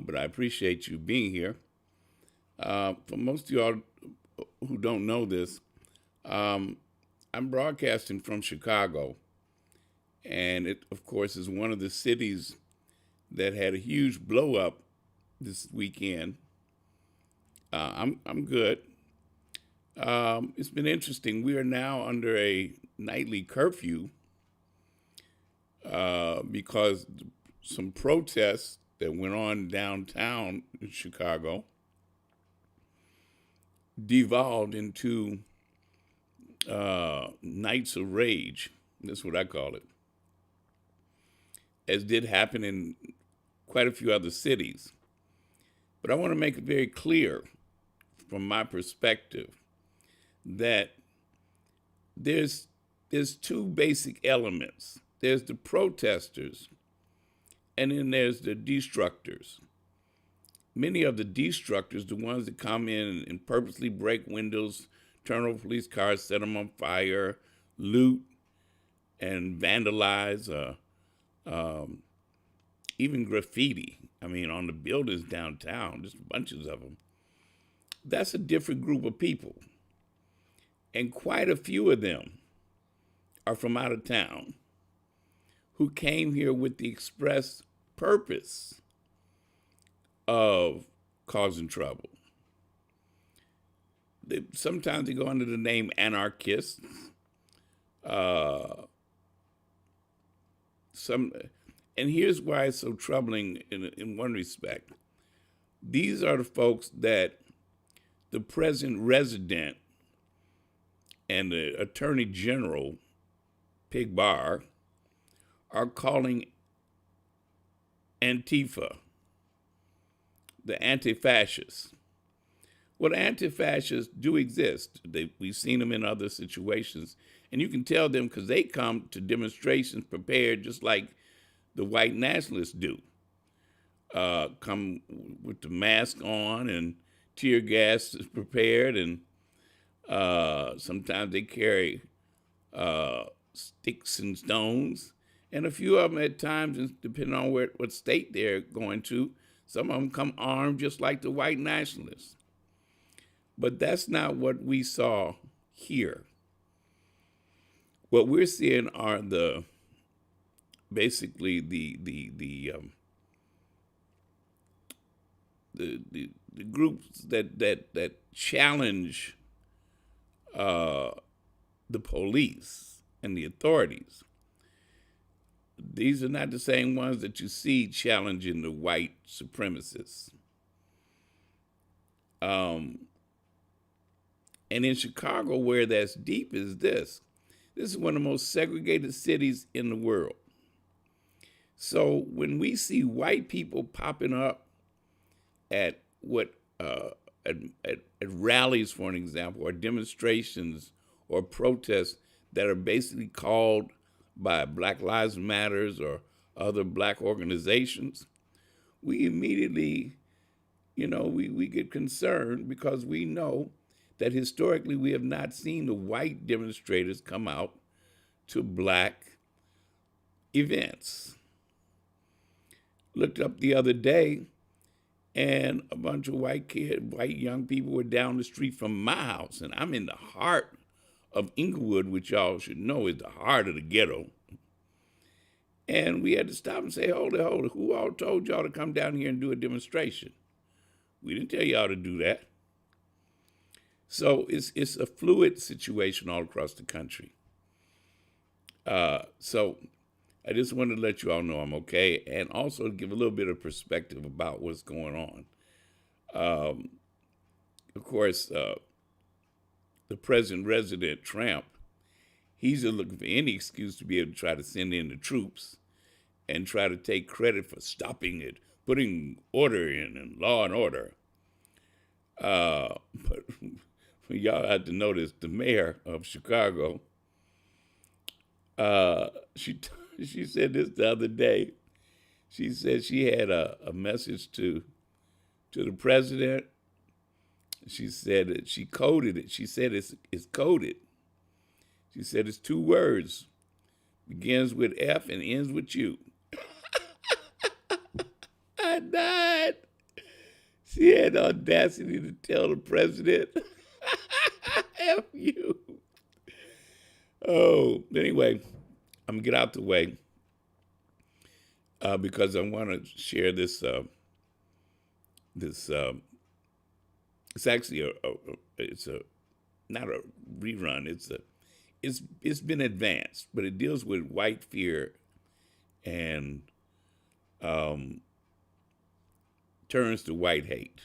but I appreciate you being here. For most of y'all who don't know this, um, I'm broadcasting from Chicago, and it, of course, is one of the cities that had a huge blow up this weekend. I'm good. It's been interesting. We are now under a nightly curfew because some protests that went on downtown in Chicago devolved into nights of rage. That's what I call it, as did happen in quite a few other cities. But I want to make it very clear from my perspective that there's two basic elements. There's the protesters, and then there's the destructors. Many of the destructors, the ones that come in and purposely break windows, turn over police cars, set them on fire, loot, and vandalize, even graffiti. I mean, on the buildings downtown, just bunches of them. That's a different group of people. And quite a few of them are from out of town who came here with the express purpose of causing trouble. Sometimes they go under the name anarchists. Some, and here's why it's so troubling in one respect. These are the folks that the present resident and the Attorney General, Pig Barr, are calling Antifa, the anti-fascists. Well, the anti-fascists do exist. We've seen them in other situations. And you can tell them because they come to demonstrations prepared just like the white nationalists do. Come with the mask on and tear gas is prepared, and sometimes they carry sticks and stones. And a few of them at times, depending on what state they're going to, some of them come armed just like the white nationalists. But that's not what we saw here. What we're seeing are basically the groups that challenge the police and the authorities. These are not the same ones that you see challenging the white supremacists. And in Chicago, where that's deep is this. This is one of the most segregated cities in the world. So when we see white people popping up at rallies, for an example, or demonstrations or protests that are basically called by Black Lives Matters or other black organizations, we immediately, we get concerned because we know that historically we have not seen the white demonstrators come out to black events. Looked up the other day, and a bunch of white young people were down the street from my house, and I'm in the heart of Inglewood, which y'all should know is the heart of the ghetto. And we had to stop and say, hold it, who all told y'all to come down here and do a demonstration? We didn't tell y'all to do that. So it's a fluid situation all across the country. So I just wanted to let you all know I'm okay, and also give a little bit of perspective about what's going on. Of course, the president resident Trump, he's looking for any excuse to be able to try to send in the troops and try to take credit for stopping it, putting order in and law and order. But y'all had to notice the mayor of Chicago, she said this the other day. She said she had a message to the president. She said that she coded it. She said it's coded. She said it's 2 words, begins with F and ends with U. I died. She had the audacity to tell the president, F you. Oh, anyway, I'm going to get out the way because I want to share this. It's actually it's not a rerun. It's been advanced, but it deals with white fear and turns to white hate.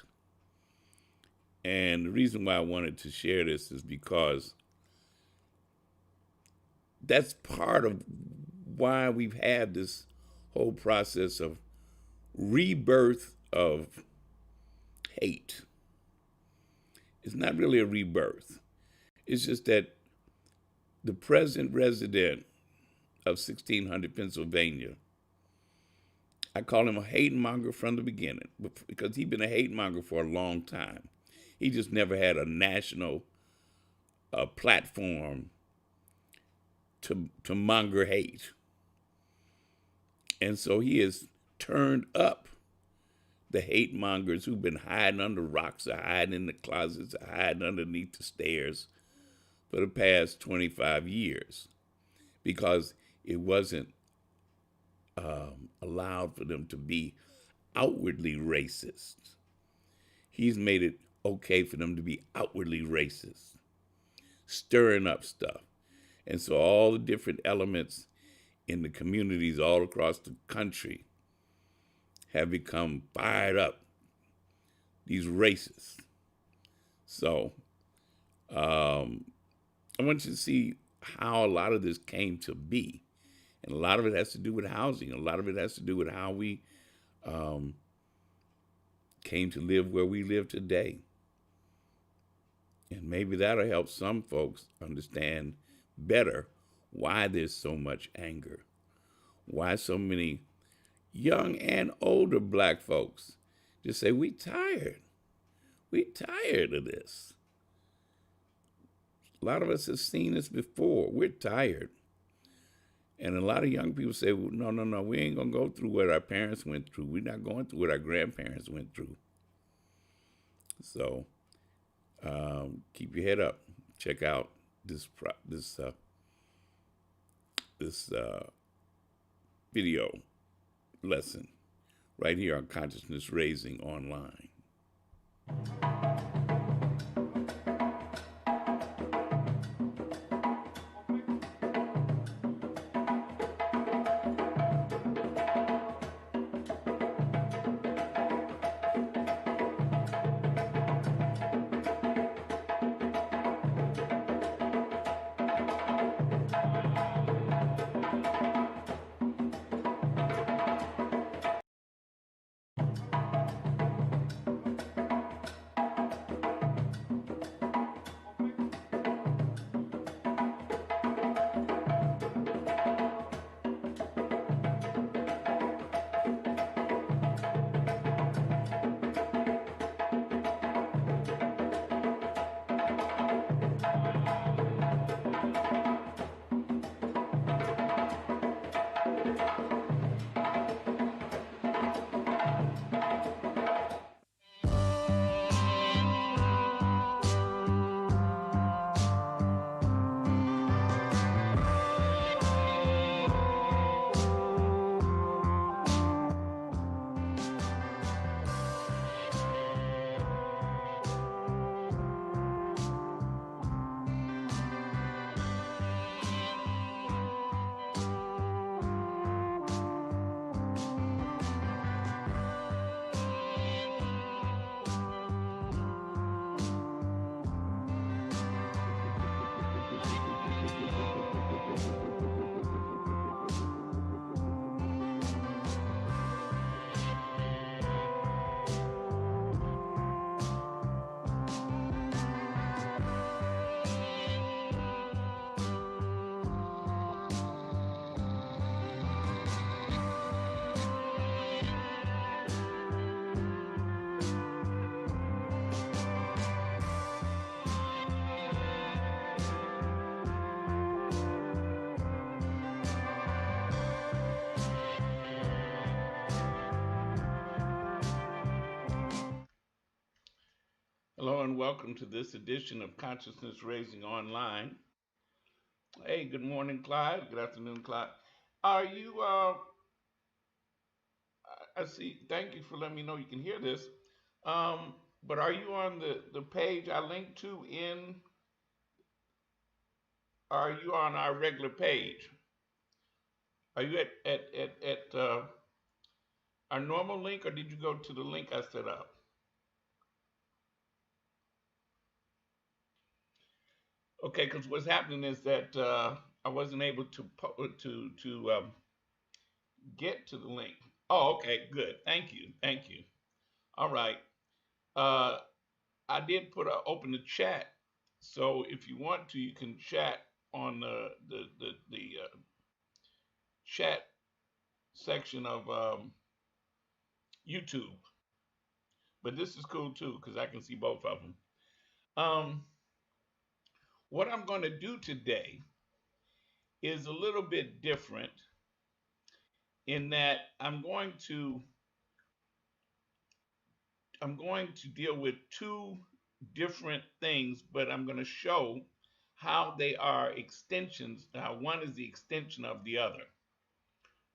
And the reason why I wanted to share this is because that's part of why we've had this whole process of rebirth of hate. It's not really a rebirth. It's just that the present resident of 1600 Pennsylvania, I call him a hate monger from the beginning because he's been a hate monger for a long time. He just never had a national platform to monger hate. And so he has turned up the hate mongers who've been hiding under rocks or hiding in the closets or hiding underneath the stairs for the past 25 years because it wasn't allowed for them to be outwardly racist. He's made it okay for them to be outwardly racist, stirring up stuff. And so all the different elements in the communities all across the country have become fired up, these racists. So I want you to see how a lot of this came to be. And a lot of it has to do with housing. A lot of it has to do with how we came to live where we live today. And maybe that'll help some folks understand better why there's so much anger, why so many young and older black folks just say, we tired. We tired of this. A lot of us have seen this before. We're tired. And a lot of young people say, well, no, we ain't going to go through what our parents went through. We're not going through what our grandparents went through. So keep your head up. Check out this video lesson right here on Consciousness Raising Online. Hello and welcome to this edition of Consciousness Raising Online. Hey, good morning, Clyde. Good afternoon, Clyde. Are you, I see, thank you for letting me know you can hear this. But are you on the page I linked to are you on our regular page? Are you at our normal link or did you go to the link I set up? Okay, because what's happening is that I wasn't able to get to the link. Oh, okay, good. Thank you, thank you. All right. Uh, I did open the chat, so if you want to, you can chat on the chat section of YouTube. But this is cool too because I can see both of them. Um, what I'm going to do today is a little bit different in that I'm going to deal with two different things, but I'm going to show how they are extensions, how one is the extension of the other.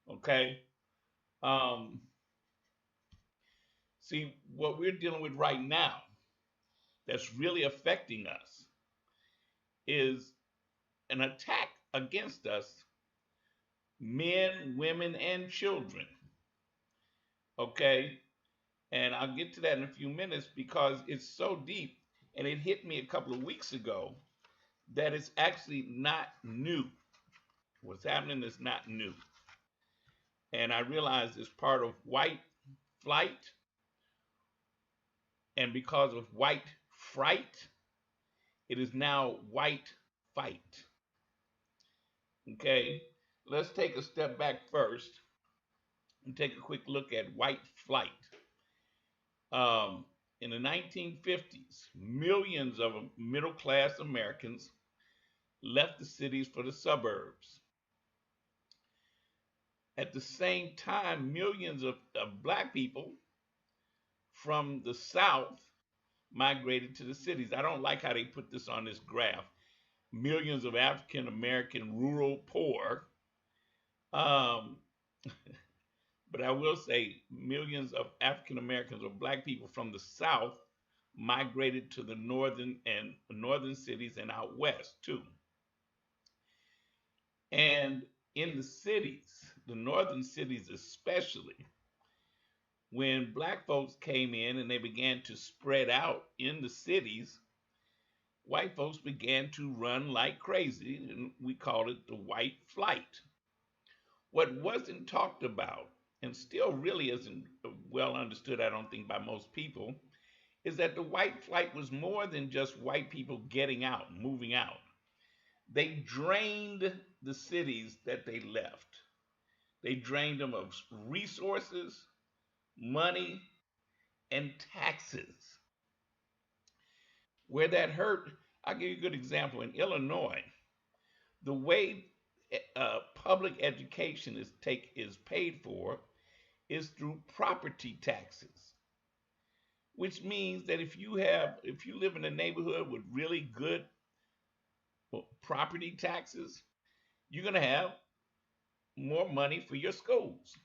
Okay? Um, See, what we're dealing with right now that's really affecting us is an attack against us, men, women, and children. Okay? And I'll get to that in a few minutes because it's so deep and it hit me a couple of weeks ago that it's actually not new. What's happening is not new. And I realize it's part of white flight, and because of white fright, it is now white fight. Okay, let's take a step back first and take a quick look at white flight. In the 1950s, millions of middle class Americans left the cities for the suburbs. At the same time, millions of black people from the South migrated to the cities. I don't like how they put this on this graph. Millions of African American rural poor. Um, but I will say millions of African Americans or black people from the South migrated to the northern cities and out west too. And in the cities, the northern cities especially, when black folks came in and they began to spread out in the cities, white folks began to run like crazy, and we called it the white flight. What wasn't talked about, and still really isn't well understood, I don't think, by most people, is that the white flight was more than just white people getting out, moving out. They drained the cities that they left. They drained them of resources, money, and taxes. Where that hurt, I'll give you a good example. In Illinois, the way public education is paid for is through property taxes, which means that if you live in a neighborhood with really good property taxes, you're going to have more money for your schools.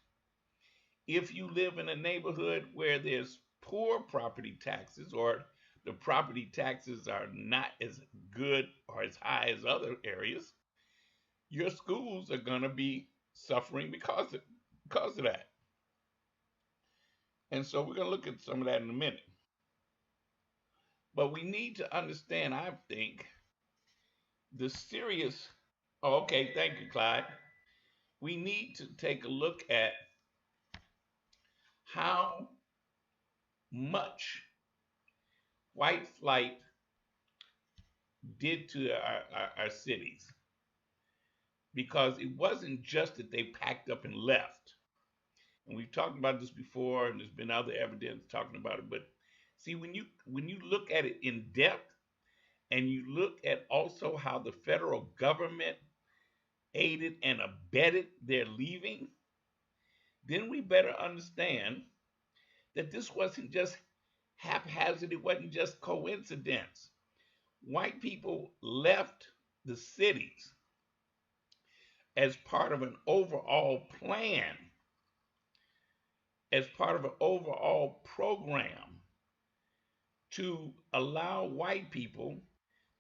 If you live in a neighborhood where there's poor property taxes or the property taxes are not as good or as high as other areas, your schools are going to be suffering because of that. And so we're going to look at some of that in a minute. But we need to understand, I think, the serious. Oh, okay, thank you, Clyde. We need to take a look at how much white flight did to our cities. Because it wasn't just that they packed up and left. And we've talked about this before, and there's been other evidence talking about it. But see, when you look at it in depth, and you look at also how the federal government aided and abetted their leaving, then we better understand that this wasn't just haphazard. It wasn't just coincidence. White people left the cities as part of an overall plan, as part of an overall program to allow white people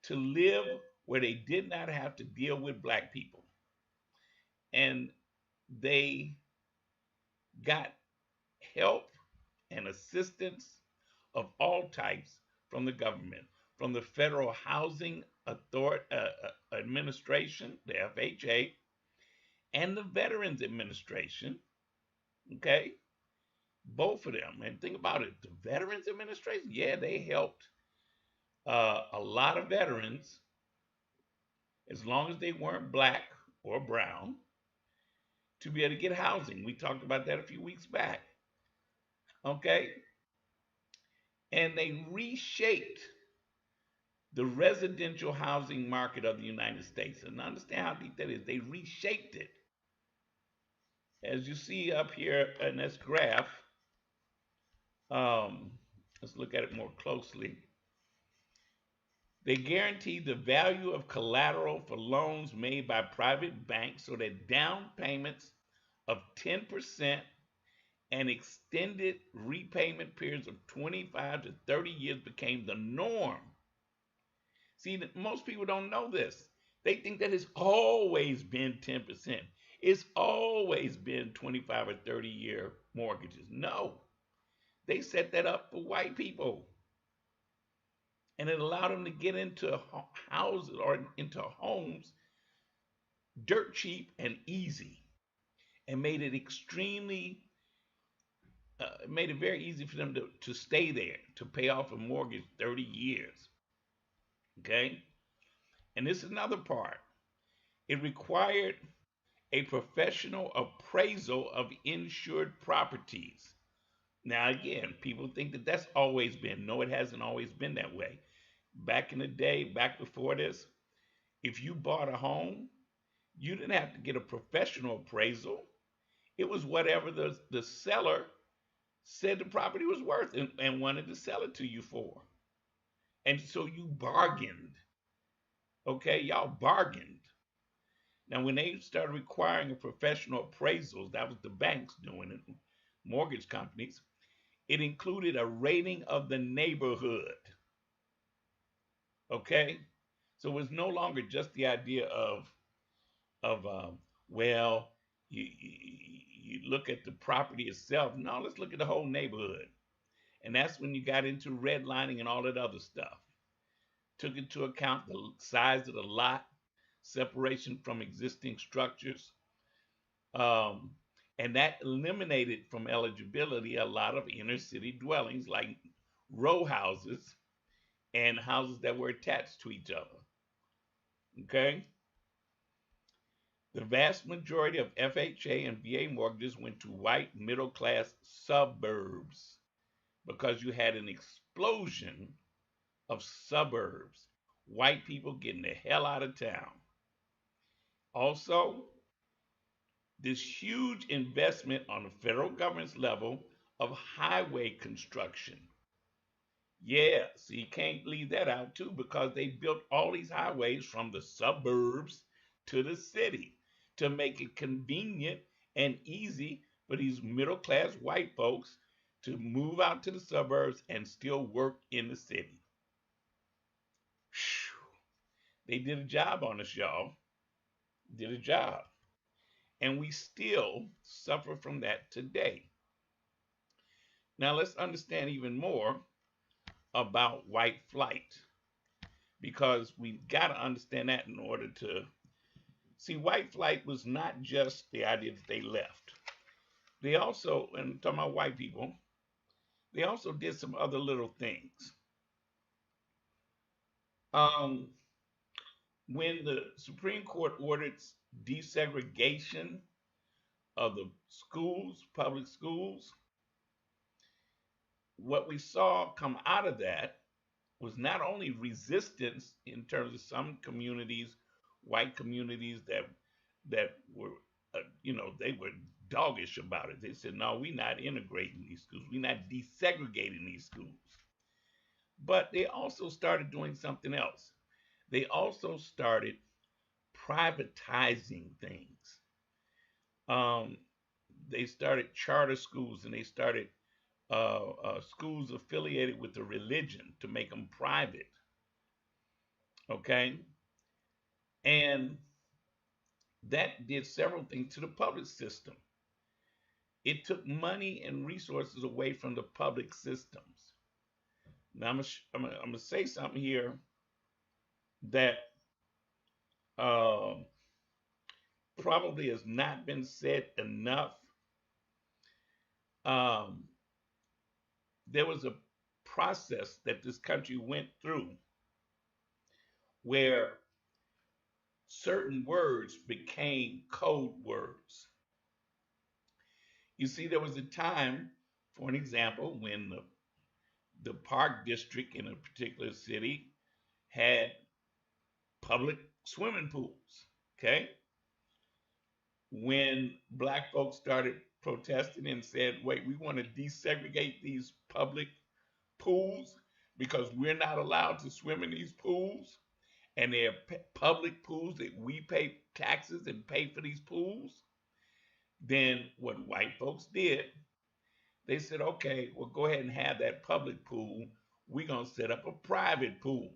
to live where they did not have to deal with black people. And they got help and assistance of all types from the government, from the Federal Housing Authority Administration, the FHA, and the Veterans Administration. Okay, both of them. And think about it, the Veterans Administration, yeah, they helped a lot of veterans, as long as they weren't black or brown, to be able to get housing. We talked about that a few weeks back. Okay, and they reshaped the residential housing market of the United States. And understand how deep that is. They reshaped it. As you see up here in this graph, let's look at it more closely. They guaranteed the value of collateral for loans made by private banks so that down payments of 10% and extended repayment periods of 25 to 30 years became the norm. See, most people don't know this. They think that it's always been 10%. It's always been 25 or 30-year mortgages. No, they set that up for white people. And it allowed them to get into houses or into homes dirt cheap and easy, and made it made it very easy for them to stay there, to pay off a mortgage 30 years. Okay? And this is another part. It required a professional appraisal of insured properties. Now, again, people think that that's always been. No, it hasn't always been that way. Back in the day, back before this, if you bought a home, you didn't have to get a professional appraisal. It was whatever the seller said the property was worth and wanted to sell it to you for. And so you bargained. Okay, y'all bargained. Now, when they started requiring a professional appraisals, that was the banks doing it, mortgage companies, it included a rating of the neighborhood. Okay, so it was no longer just the idea of well, you look at the property itself. No, let's look at the whole neighborhood. And that's when you got into redlining and all that other stuff. Took into account the size of the lot, separation from existing structures. And that eliminated from eligibility a lot of inner city dwellings like row houses and houses that were attached to each other. Okay? The vast majority of FHA and VA mortgages went to white middle class suburbs because you had an explosion of suburbs, white people getting the hell out of town. Also, this huge investment on the federal government's level of highway construction. Yeah, so you can't leave that out too, because they built all these highways from the suburbs to the city to make it convenient and easy for these middle class white folks to move out to the suburbs and still work in the city. They did a job on us, y'all. Did a job. And we still suffer from that today. Now let's understand even more about white flight, because we've got to understand that in order to see. White flight was not just the idea that they left. They also, and I'm talking about white people, they also did some other little things. When the Supreme Court ordered desegregation of the schools, public schools, what we saw come out of that was not only resistance in terms of some communities, white communities that were, they were doggish about it. They said, no, we're not integrating these schools. We're not desegregating these schools. But they also started doing something else. They also started privatizing things. Um, they started charter schools and they started schools affiliated with the religion to make them private. Okay. And that did several things to the public system. It took money and resources away from the public systems. Now, I'm gonna say something here that um, probably has not been said enough. Um, there was a process that this country went through where certain words became code words. You see, there was a time, for an example, when the park district in a particular city had public swimming pools. Okay. When black folks started protesting and said, wait, we want to desegregate these public pools because we're not allowed to swim in these pools, and they're public pools that we pay taxes and pay for these pools, then what white folks did, they said, okay, well, go ahead and have that public pool. We're going to set up a private pool.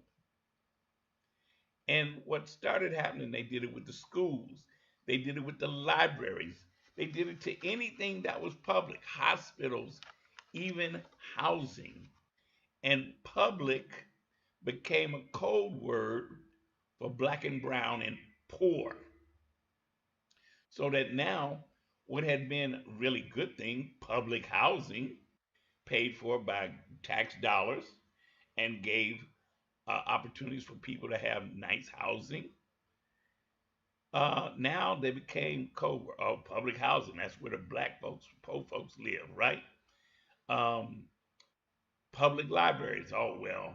And what started happening, they did it with the schools, they did it with the libraries, they did it to anything that was public, hospitals, even housing. And public became a code word for black and brown and poor. So that now, what had been a really good thing, public housing, paid for by tax dollars and gave opportunities for people to have nice housing. Now they became public housing. That's where the black folks, poor folks live, right? Um, Public libraries. Oh well,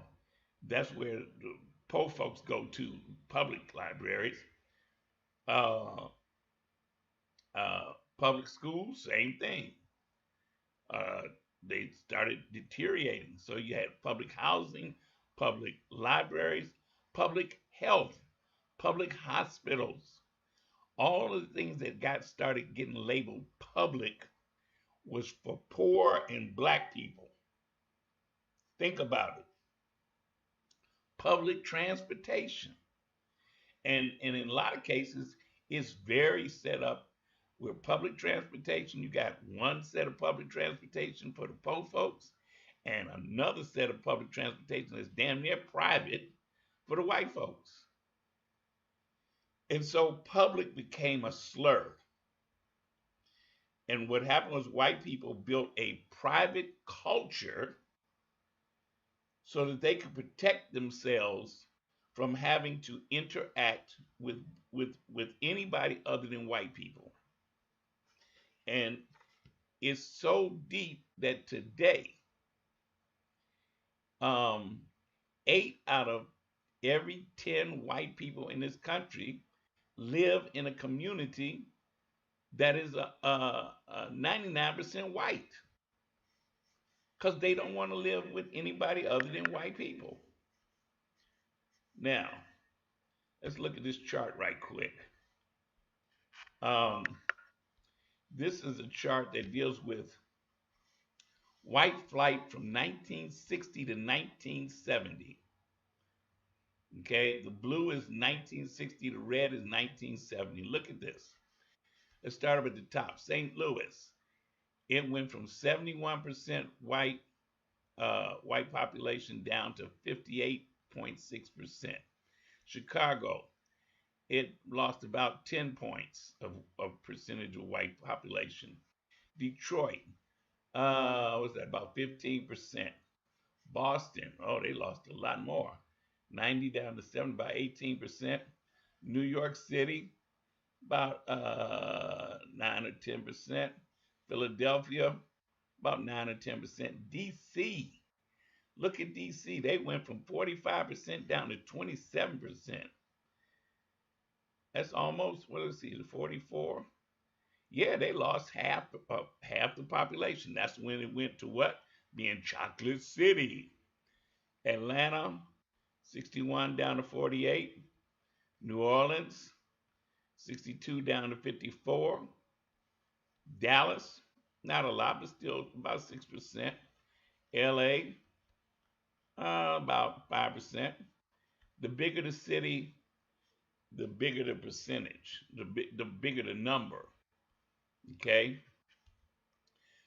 that's where the poor folks go to. Public libraries. Uh, Public schools, same thing. Uh, they started deteriorating. So you had public housing, public libraries, public health, public hospitals. All of the things that got started getting labeled public was for poor and black people. Think about it. Public transportation. And in a lot of cases, it's very set up with public transportation. You got one set of public transportation for the poor folks and another set of public transportation that's damn near private for the white folks. And so public became a slur. And what happened was white people built a private culture so that they could protect themselves from having to interact with anybody other than white people. And it's so deep that today, um, 8 out of every 10 white people in this country live in a community that is a 99% white because they don't want to live with anybody other than white people. Now, let's look at this chart right quick. Um, this is a chart that deals with white flight from 1960 to 1970. Okay, the blue is 1960, the red is 1970. Look at this. Let's start up at the top. St. Louis, it went from 71% white population down to 58.6%. Chicago, it lost about 10 points of percentage of white population. Detroit, was that about 15%? Boston, oh, they lost a lot more. 90 down to 70 by 18%. New York City, about 9 or 10%. Philadelphia, about 9 or 10%. DC, look at DC. They went from 45% down to 27%. That's almost, what is it, 44? Yeah, they lost half the population. That's when it went to what? Being Chocolate City. Atlanta, 61 down to 48. New Orleans, 62 down to 54. Dallas, not a lot, but still about 6%. LA, about 5%. The bigger the city, the bigger the percentage, the bigger the number. Okay?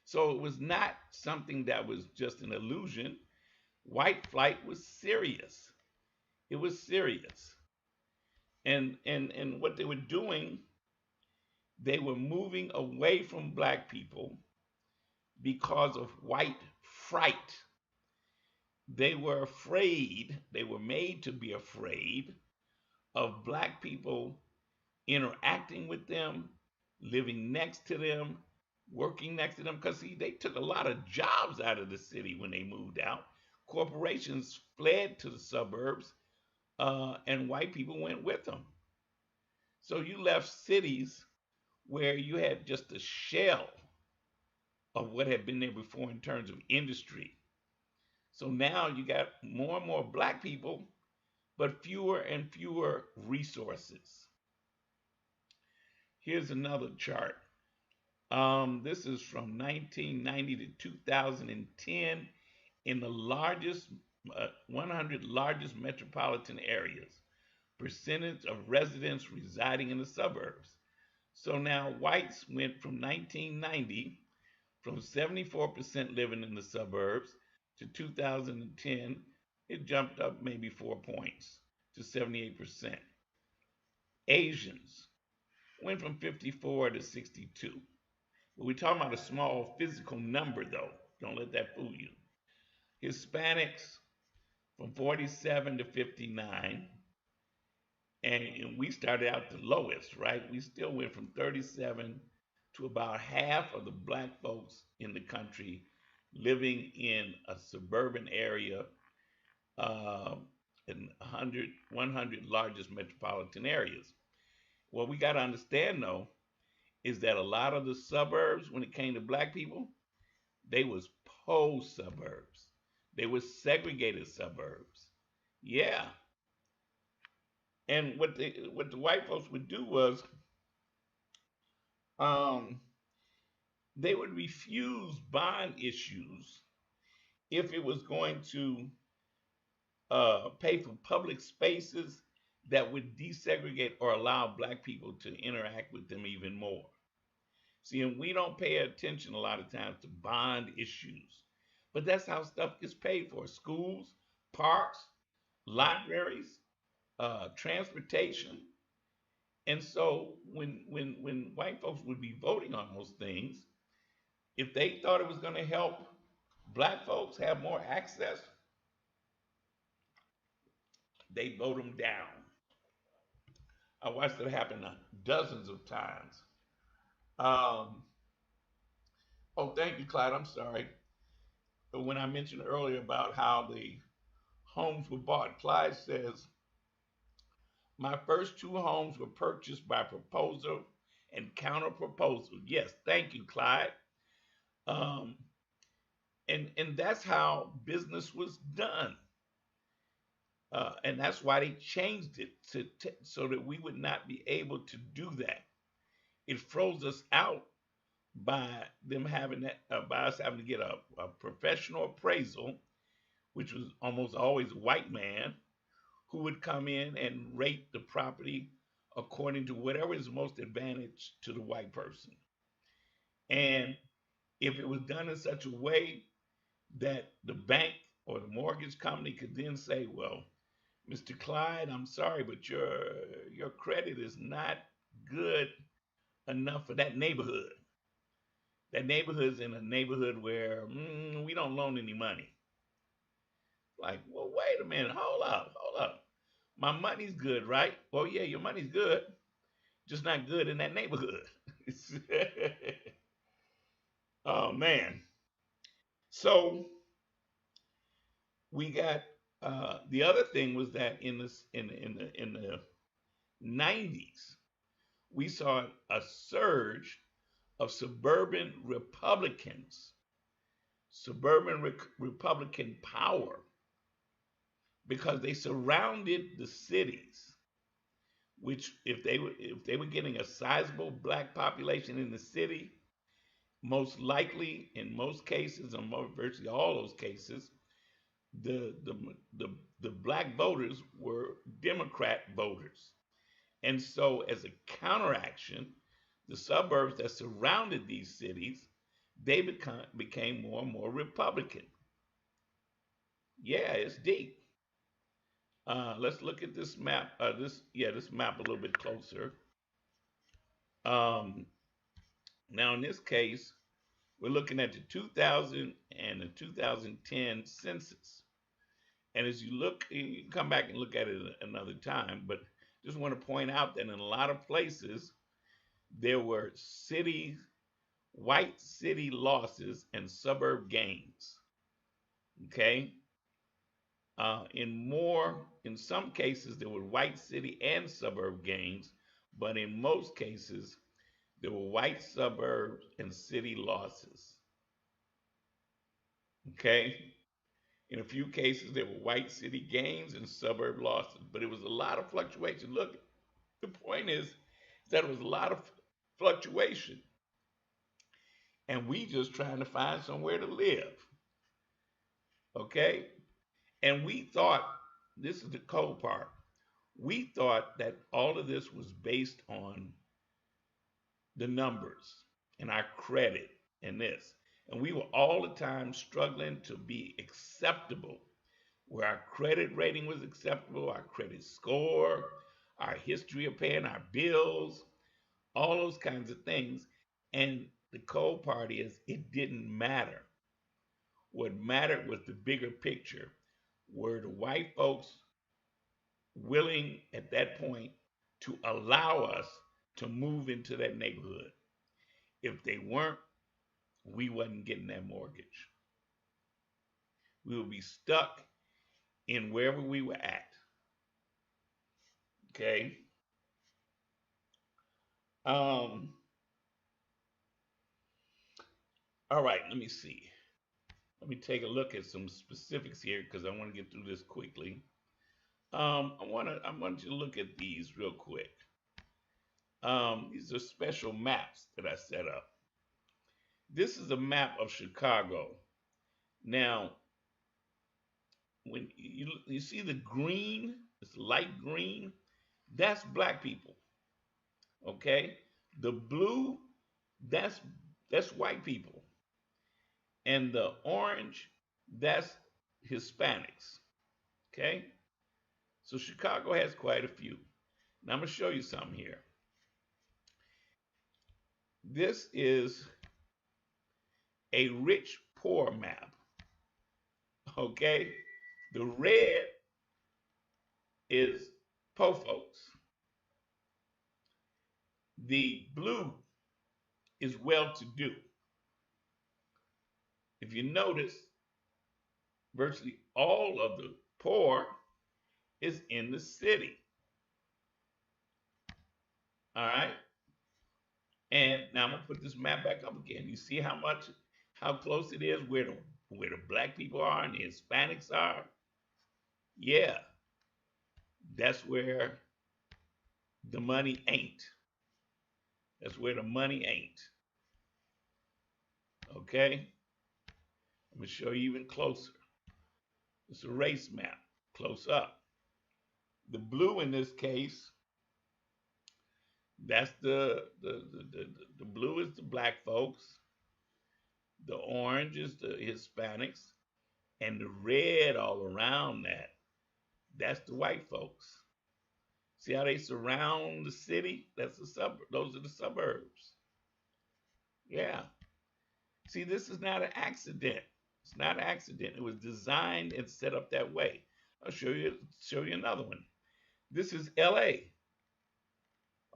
So it was not something that was just an illusion. White flight was serious. It was serious. And what they were doing, they were moving away from black people because of white fright. They were afraid, they were made to be afraid of black people interacting with them, living next to them, working next to them. Because, see, they took a lot of jobs out of the city when they moved out. Corporations fled to the suburbs, and white people went with them. So you left cities where you had just a shell of what had been there before in terms of industry. So now you got more and more black people, but fewer and fewer resources. Here's another chart. This is from 1990 to 2010 in the largest 100 largest metropolitan areas. Percentage of residents residing in the suburbs. So now whites went from 1990 from 74% living in the suburbs to 2010, it jumped up maybe 4 points to 78%. Asians went from 54 to 62. But we're talking about a small physical number, though. Don't let that fool you. Hispanics from 47 to 59. And we started out the lowest, right? We still went from 37 to about half of the black folks in the country living in a suburban area in 100 largest metropolitan areas. What we got to understand, though, is that a lot of the suburbs, when it came to black people, they was post suburbs. They were segregated suburbs. Yeah. And what the white folks would do was um, they would refuse bond issues if it was going to pay for public spaces that would desegregate or allow black people to interact with them even more. See, and we don't pay attention a lot of times to bond issues, but that's how stuff gets paid for: schools, parks, libraries, transportation. And so when white folks would be voting on those things, if they thought it was going to help black folks have more access, they'd vote them down. I watched it happen dozens of times. Um, oh, thank you, Clyde. I'm sorry. But when I mentioned earlier about how the homes were bought, Clyde says, my first two homes were purchased by proposal and counter proposal. Yes, thank you, Clyde. Um, and that's how business was done. And that's why they changed it so that we would not be able to do that. It froze us out by them having that, by us having to get a professional appraisal, which was almost always a white man, who would come in and rate the property according to whatever is most advantage to the white person. And if it was done in such a way that the bank or the mortgage company could then say, well, Mr. Clyde, I'm sorry, but your credit is not good enough for that neighborhood. That neighborhood's in a neighborhood where we don't loan any money. Like, well, wait a minute, hold up. My money's good, right? Well, yeah, your money's good, just not good in that neighborhood. Oh man. So we got the other thing was that in the 90s, we saw a surge of suburban Republicans, suburban Republican power. because they surrounded the cities, which if they were getting a sizable black population in the city, most likely in most cases, or virtually all those cases, the the the, the black voters were Democrat voters. And so, as a counteraction, the suburbs that surrounded these cities, they became more and more Republican. Yeah, it's deep. Let's look at this map. This map a little bit closer. Um, Now, in this case, we're looking at the 2000 and the 2010 census. And as you look, you can come back and look at it another time, but just want to point out that in a lot of places, there were white city losses and suburb gains. Okay. In some cases, there were white city and suburb gains, but in most cases, there were white suburbs and city losses. Okay. In a few cases, there were white city gains and suburb losses, but it was a lot of fluctuation. Look, the point is that it was a lot of fluctuation, and we just trying to find somewhere to live. Okay. And we thought, this is the cold part, we thought that all of this was based on the numbers and our credit and this. And we were all the time struggling to be acceptable, where our credit rating was acceptable, our credit score, our history of paying our bills, all those kinds of things. And the cold part is it didn't matter. What mattered was the bigger picture. Were the white folks willing at that point to allow us to move into that neighborhood? If they weren't, we wasn't getting that mortgage. We would be stuck in wherever we were at. Okay. Um, all right, let me see. Let me take a look at some specifics here because I want to get through this quickly. I want you to look at these real quick. These are special maps that I set up. This is a map of Chicago. Now, when you see the green, it's light green, that's black people. Okay, the blue, that's white people, and the orange, that's Hispanics. Okay, so Chicago has quite a few. Now I'm gonna show you something here. This is a rich poor map. Okay, the red is poor folks. The blue is well to do. If you notice, virtually all of the poor is in the city. All right. And now I'm gonna put this map back up again. You see how close it is where the black people are and the Hispanics are? Yeah, that's where the money ain't. That's where the money ain't. Okay? I'm gonna show you even closer. It's a race map, close up. The blue in this case, that's the blue is the black folks, the orange is the Hispanics, and the red all around that's the white folks. See how they surround the city? That's the suburb. Those are the suburbs. Yeah. See, this is not an accident. It's not an accident. It was designed and set up that way. I'll show you another one. This is LA.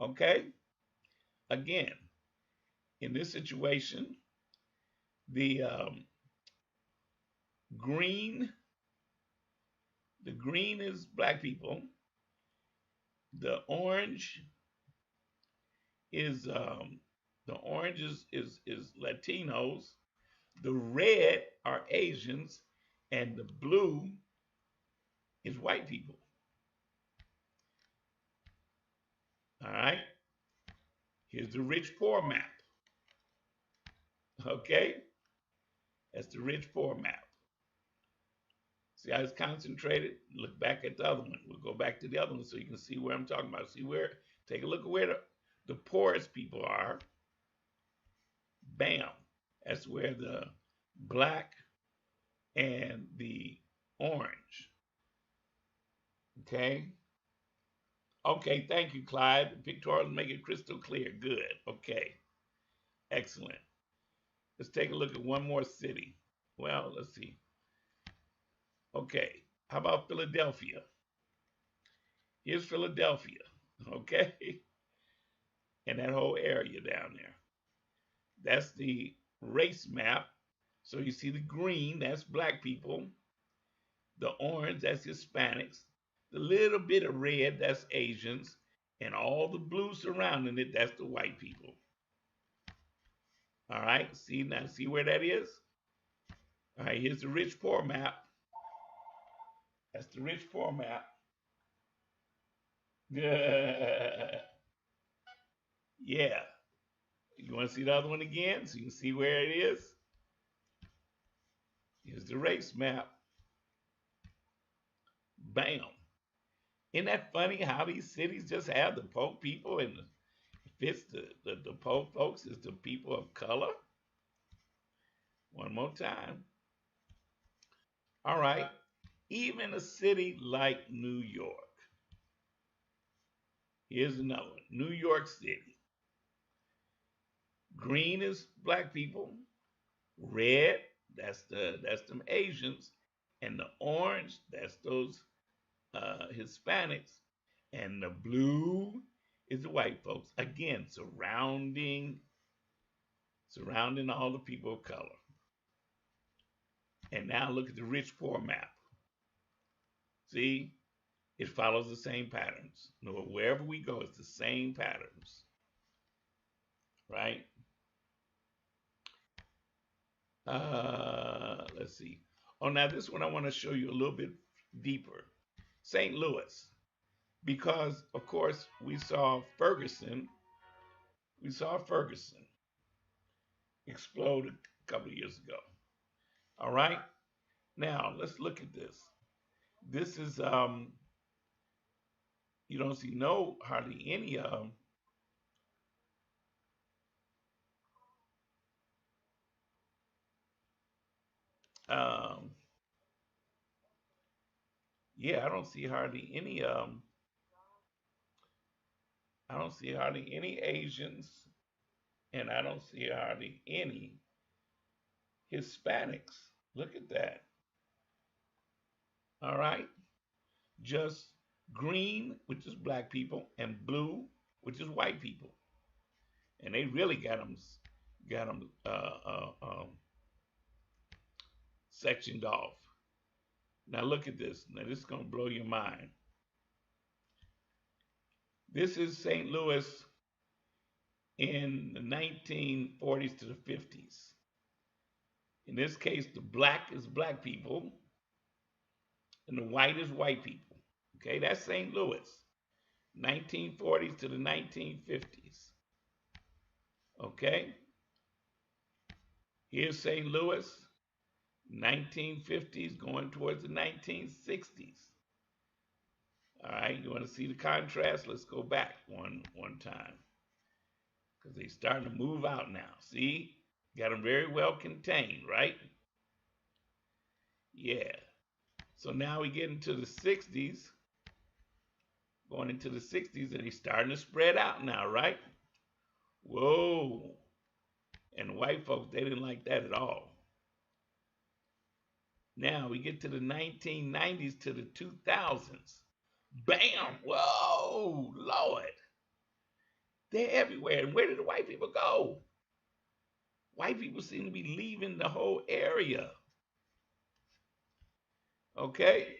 Okay? Again, in this situation, the green, the green is black people. The orange is is Latinos. The red are Asians, and the blue is white people. All right. Here's the rich poor map. Okay. That's the rich poor map. See how it's concentrated? Look back at the other one. We'll go back to the other one so you can see where I'm talking about. See where, take a look at where the poorest people are. Bam. That's where the black and the orange. Okay. Okay, thank you, Clyde. Pictorial make it crystal clear. Good. Okay. Excellent. Let's take a look at one more city. Well, let's see. Okay. How about Philadelphia? Here's Philadelphia. Okay. And that whole area down there. That's the race map. So you see the green, that's black people. The orange, that's Hispanics. The little bit of red, that's Asians. And all the blue surrounding it, that's the white people. All right, see now, see where that is? All right, here's the rich poor map. That's the rich poor map. Yeah. You want to see the other one again so you can see where it is? Here's the race map. Bam. Isn't that funny how these cities just have the poor people and it fits the poor folks is the people of color? One more time. All right. Even a city like New York. Here's another one. New York City. Green is black people. Red, that's them Asians. And the orange, that's those Hispanics. And the blue is the white folks. Again, surrounding all the people of color. And now look at the rich poor map. See, it follows the same patterns. Wherever we go, it's the same patterns, right? Let's see. Oh, now this one I want to show you a little bit deeper. St. Louis, because of course we saw Ferguson explode a couple of years ago. All right. Now let's look at this. This is you don't see hardly any um yeah, I don't see hardly any I don't see hardly any Asians and I don't see hardly any Hispanics. Look at that. All right. Just green, which is black people, and blue, which is white people. And they really got them sectioned off. Now look at this. Now this is going to blow your mind. This is St. Louis in the 1940s to the 50s. In this case, the black is black people and the white is white people. Okay, that's St. Louis, 1940s to the 1950s. Okay, here's St. Louis, 1950s going towards the 1960s. All right, you want to see the contrast? Let's go back one time because they're starting to move out now. See, got them very well contained, right? Yeah. So now we get into the 60s, going into the 60s, and they're starting to spread out now, right? Whoa. And white folks, they didn't like that at all. Now we get to the 1990s to the 2000s. Bam! Whoa, Lord. They're everywhere. And where did the white people go? White people seem to be leaving the whole area. Okay?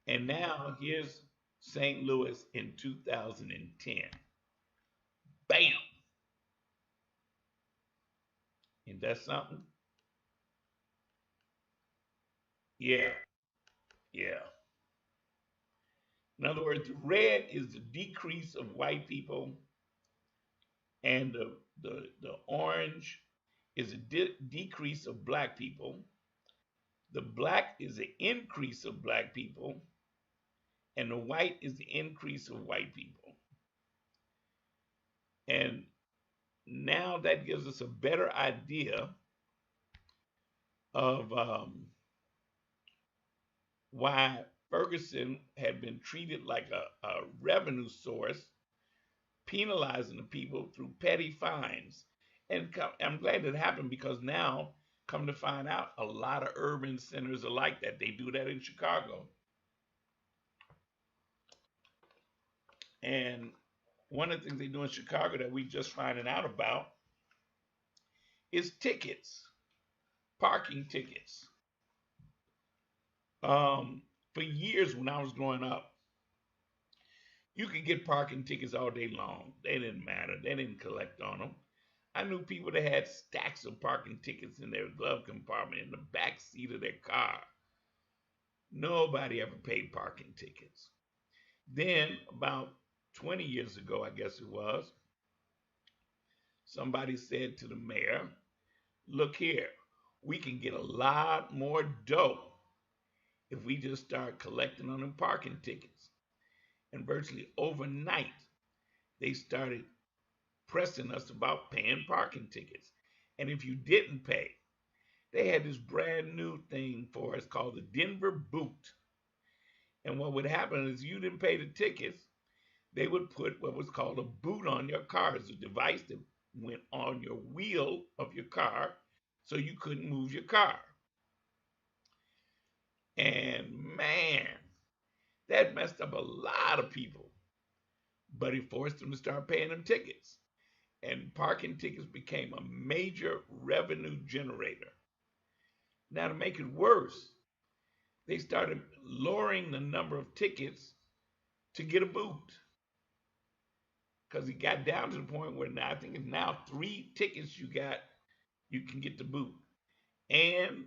And now here's St. Louis in 2010. Bam! Ain't that something? Yeah. Yeah. In other words, the red is the decrease of white people, and the orange is a decrease of black people. The black is the increase of black people, and the white is the increase of white people. And now that gives us a better idea of why Ferguson had been treated like a revenue source, penalizing the people through petty fines. And I'm glad it happened because now, come to find out, a lot of urban centers are like that. They do that in Chicago. And one of the things they do in Chicago that we just finding out about is tickets, parking tickets. For years when I was growing up, you could get parking tickets all day long. They didn't matter. They didn't collect on them. I knew people that had stacks of parking tickets in their glove compartment in the back seat of their car. Nobody ever paid parking tickets. Then, about 20 years ago, I guess it was, somebody said to the mayor, look here, we can get a lot more dough if we just start collecting on them parking tickets. And virtually overnight, they started pressing us about paying parking tickets. And if you didn't pay, they had this brand new thing for us called the Denver Boot. And what would happen is you didn't pay the tickets, they would put what was called a boot on your car. It's a device that went on your wheel of your car so you couldn't move your car. And man, that messed up a lot of people. But it forced them to start paying them tickets. And parking tickets became a major revenue generator. Now, to make it worse, they started lowering the number of tickets to get a boot. Because it got down to the point where now I think it's now 3 tickets you can get the boot. And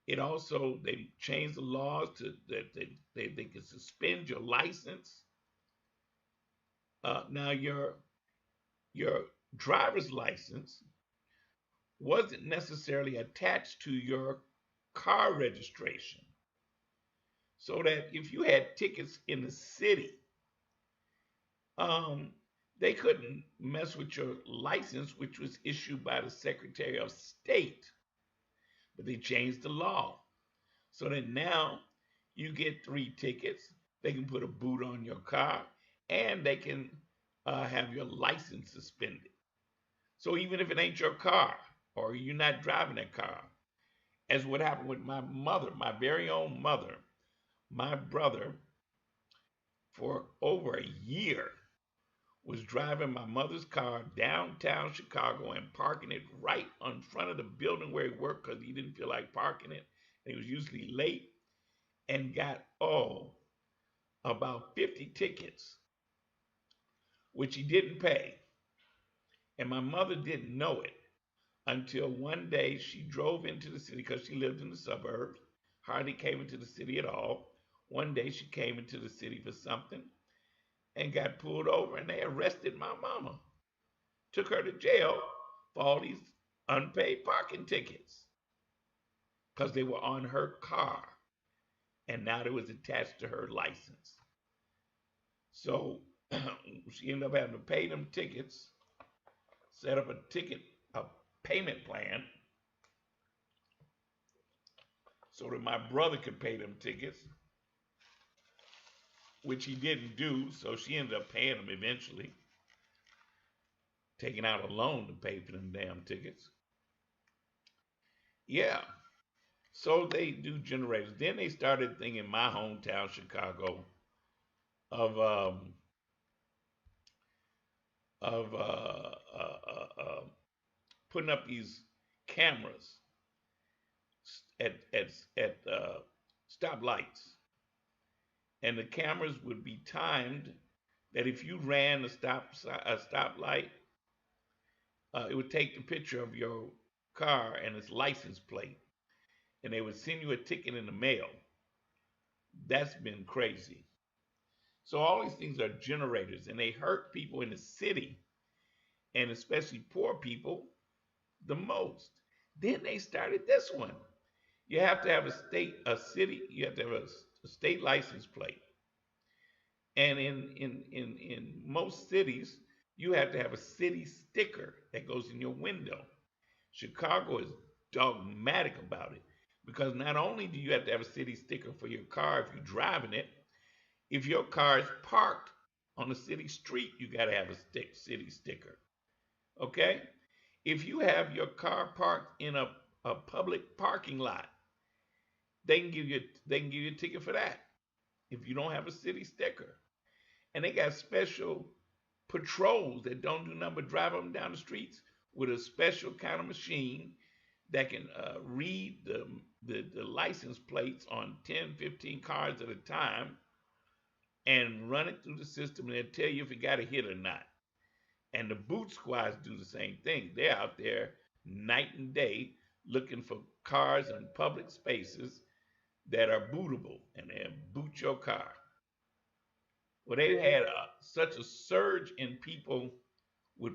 it also, they changed the laws to that they can suspend your license. Now your driver's license wasn't necessarily attached to your car registration. So that if you had tickets in the city, they couldn't mess with your license, which was issued by the Secretary of State. But they changed the law so that now you get 3 tickets. They can put a boot on your car, and they can have your license suspended. So even if it ain't your car or you're not driving that car, as what happened with my mother, my very own mother, my brother, for over a year, was driving my mother's car downtown Chicago and parking it right in front of the building where he worked because he didn't feel like parking it. And he was usually late and got, about 50 tickets, which he didn't pay. And my mother didn't know it until one day she drove into the city because she lived in the suburbs, hardly came into the city at all. One day she came into the city for something and got pulled over, and they arrested my mama, took her to jail for all these unpaid parking tickets because they were on her car and now they was attached to her license. So she ended up having to pay them tickets, set up a payment plan so that my brother could pay them tickets, which he didn't do. So she ended up paying them eventually, taking out a loan to pay for them damn tickets. Yeah. So they do generators. Then they started thinking in my hometown, Chicago, of of putting up these cameras at stoplights, and the cameras would be timed that if you ran a stoplight, it would take the picture of your car and its license plate, and they would send you a ticket in the mail. That's been crazy. So all these things are generators, and they hurt people in the city, and especially poor people, the most. Then they started this one. You have to have you have to have a state license plate. And in most cities, you have to have a city sticker that goes in your window. Chicago is dogmatic about it because not only do you have to have a city sticker for your car if you're driving it, if your car is parked on a city street, you got to have a city sticker. Okay? If you have your car parked in a public parking lot, they can give you a ticket for that if you don't have a city sticker. And they got special patrols that don't do nothing but drive them down the streets with a special kind of machine that can read the license plates on 10, 15 cars at a time and run it through the system, and they'll tell you if it got a hit or not. And the boot squads do the same thing. They're out there night and day looking for cars in public spaces that are bootable, and they'll boot your car. Well, they had such a surge in people with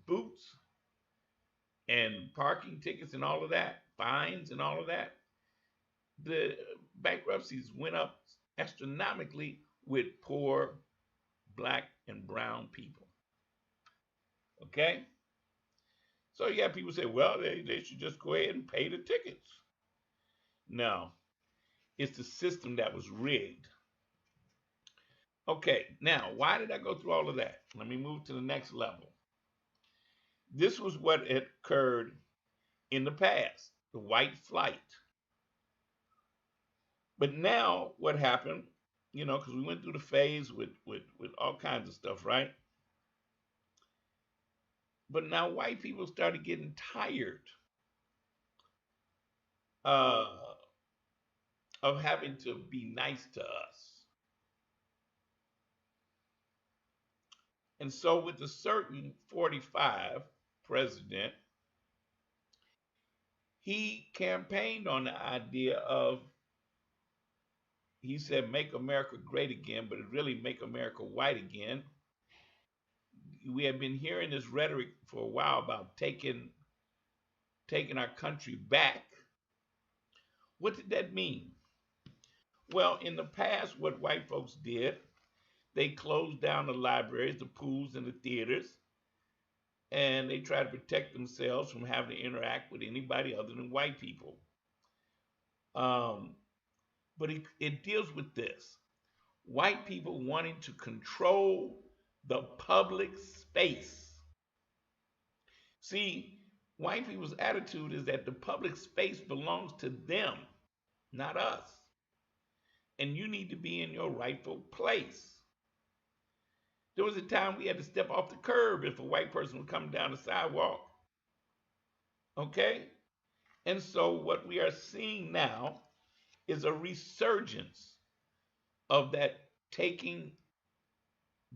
boots and parking tickets and all of that, fines and all of that. The bankruptcies went up astronomically with poor black and brown people. Okay? So you have people say, well, they should just go ahead and pay the tickets. No, it's the system that was rigged. Okay, now, why did I go through all of that? Let me move to the next level. This was what had occurred in the past, the white flight. But now what happened, because we went through the phase with all kinds of stuff, right? But now white people started getting tired of having to be nice to us. And so with a certain 45 president, he campaigned on the idea of, he said, make America great again, but it really make America white again. We have been hearing this rhetoric for a while about taking our country back. What did that mean? Well, in the past, what white folks did, they closed down the libraries, the pools, and the theaters, and they tried to protect themselves from having to interact with anybody other than white people. But it deals with this. White people wanting to control the public space. See, white people's attitude is that the public space belongs to them, not us. And you need to be in your rightful place. There was a time we had to step off the curb if a white person was coming down the sidewalk. Okay? And so what we are seeing now is a resurgence of that taking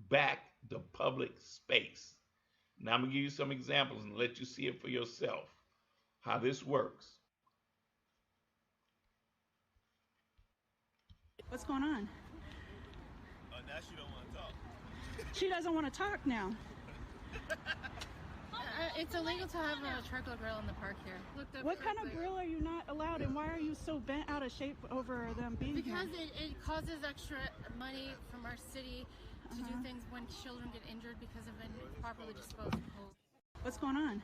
back the public space. Now I'm going to give you some examples and let you see it for yourself, how this works. What's going on? Now she don't want to talk. She doesn't want to talk now. It's illegal to have a charcoal grill in the park here. What kind of grill are you not allowed, and why are you so bent out of shape over them being because here? it causes extra money from our city to do things when children get injured because of improperly disposed pools. What's going on?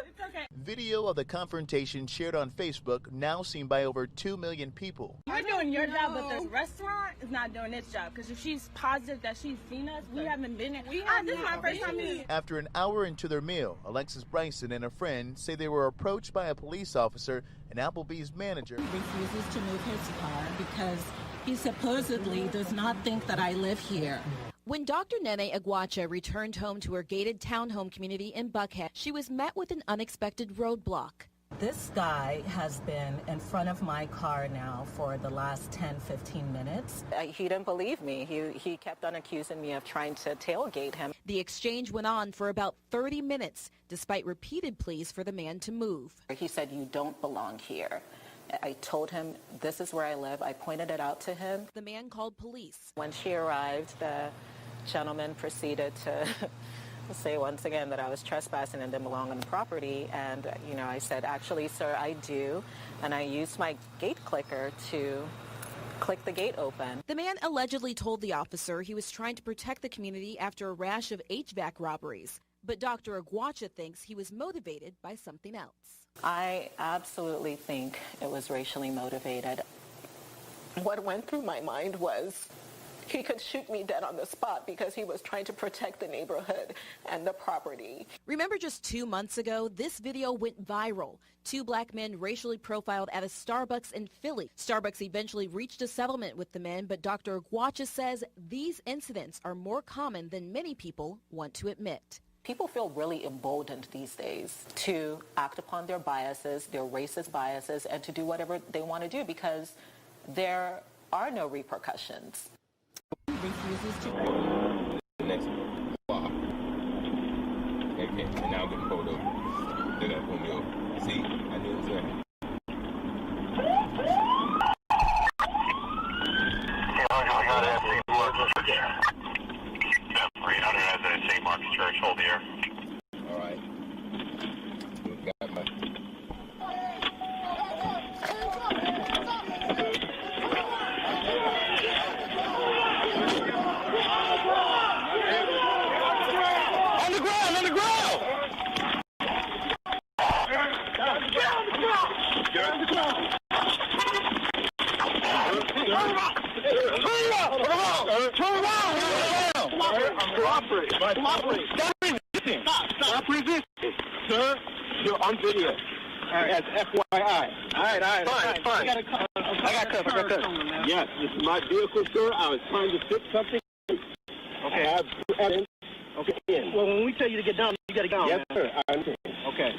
It's okay. Video of the confrontation shared on Facebook now seen by over 2 million people. You're doing your job, but the restaurant is not doing its job. Because if she's positive that she's seen us, we haven't been there. This is my first time meeting. After an hour into their meal, Alexis Bryson and a friend say they were approached by a police officer and Applebee's manager. Refuses to move his car because he supposedly does not think that I live here. When Dr. Nene Aguacha returned home to her gated townhome community in Buckhead, she was met with an unexpected roadblock. This guy has been in front of my car now for the last 10-15 minutes. He didn't believe me. He kept on accusing me of trying to tailgate him. The exchange went on for about 30 minutes, despite repeated pleas for the man to move. He said, "You don't belong here." I told him, "This is where I live." I pointed it out to him. The man called police. When she arrived, the gentleman proceeded to say once again that I was trespassing and didn't belong on the property. And, I said, "Actually, sir, I do." And I used my gate clicker to click the gate open. The man allegedly told the officer he was trying to protect the community after a rash of HVAC robberies. But Dr. Agwacha thinks he was motivated by something else. I absolutely think it was racially motivated. What went through my mind was he could shoot me dead on the spot because he was trying to protect the neighborhood and the property. Remember just 2 months ago, this video went viral. 2 black men racially profiled at a Starbucks in Philly. Starbucks eventually reached a settlement with the men, but Dr. Agwacha says these incidents are more common than many people want to admit. People feel really emboldened these days to act upon their biases, their racist biases, and to do whatever they want to do because there are no repercussions. Refuses to. The next one. Wow. Okay, and now I'm getting pulled over. They're gonna pull me over. See, I knew it was there. 300 as a St. Mark's Church, hold here. All right. Got my... Stop resisting. Sir, you're on video. As FYI. All right. Fine. I got covered. Yes, this is my vehicle, sir. I was trying to fix something. Okay. I have evidence. Okay. Well, when we tell you to get down, you got to get down. Yes, sir. I understand. Okay.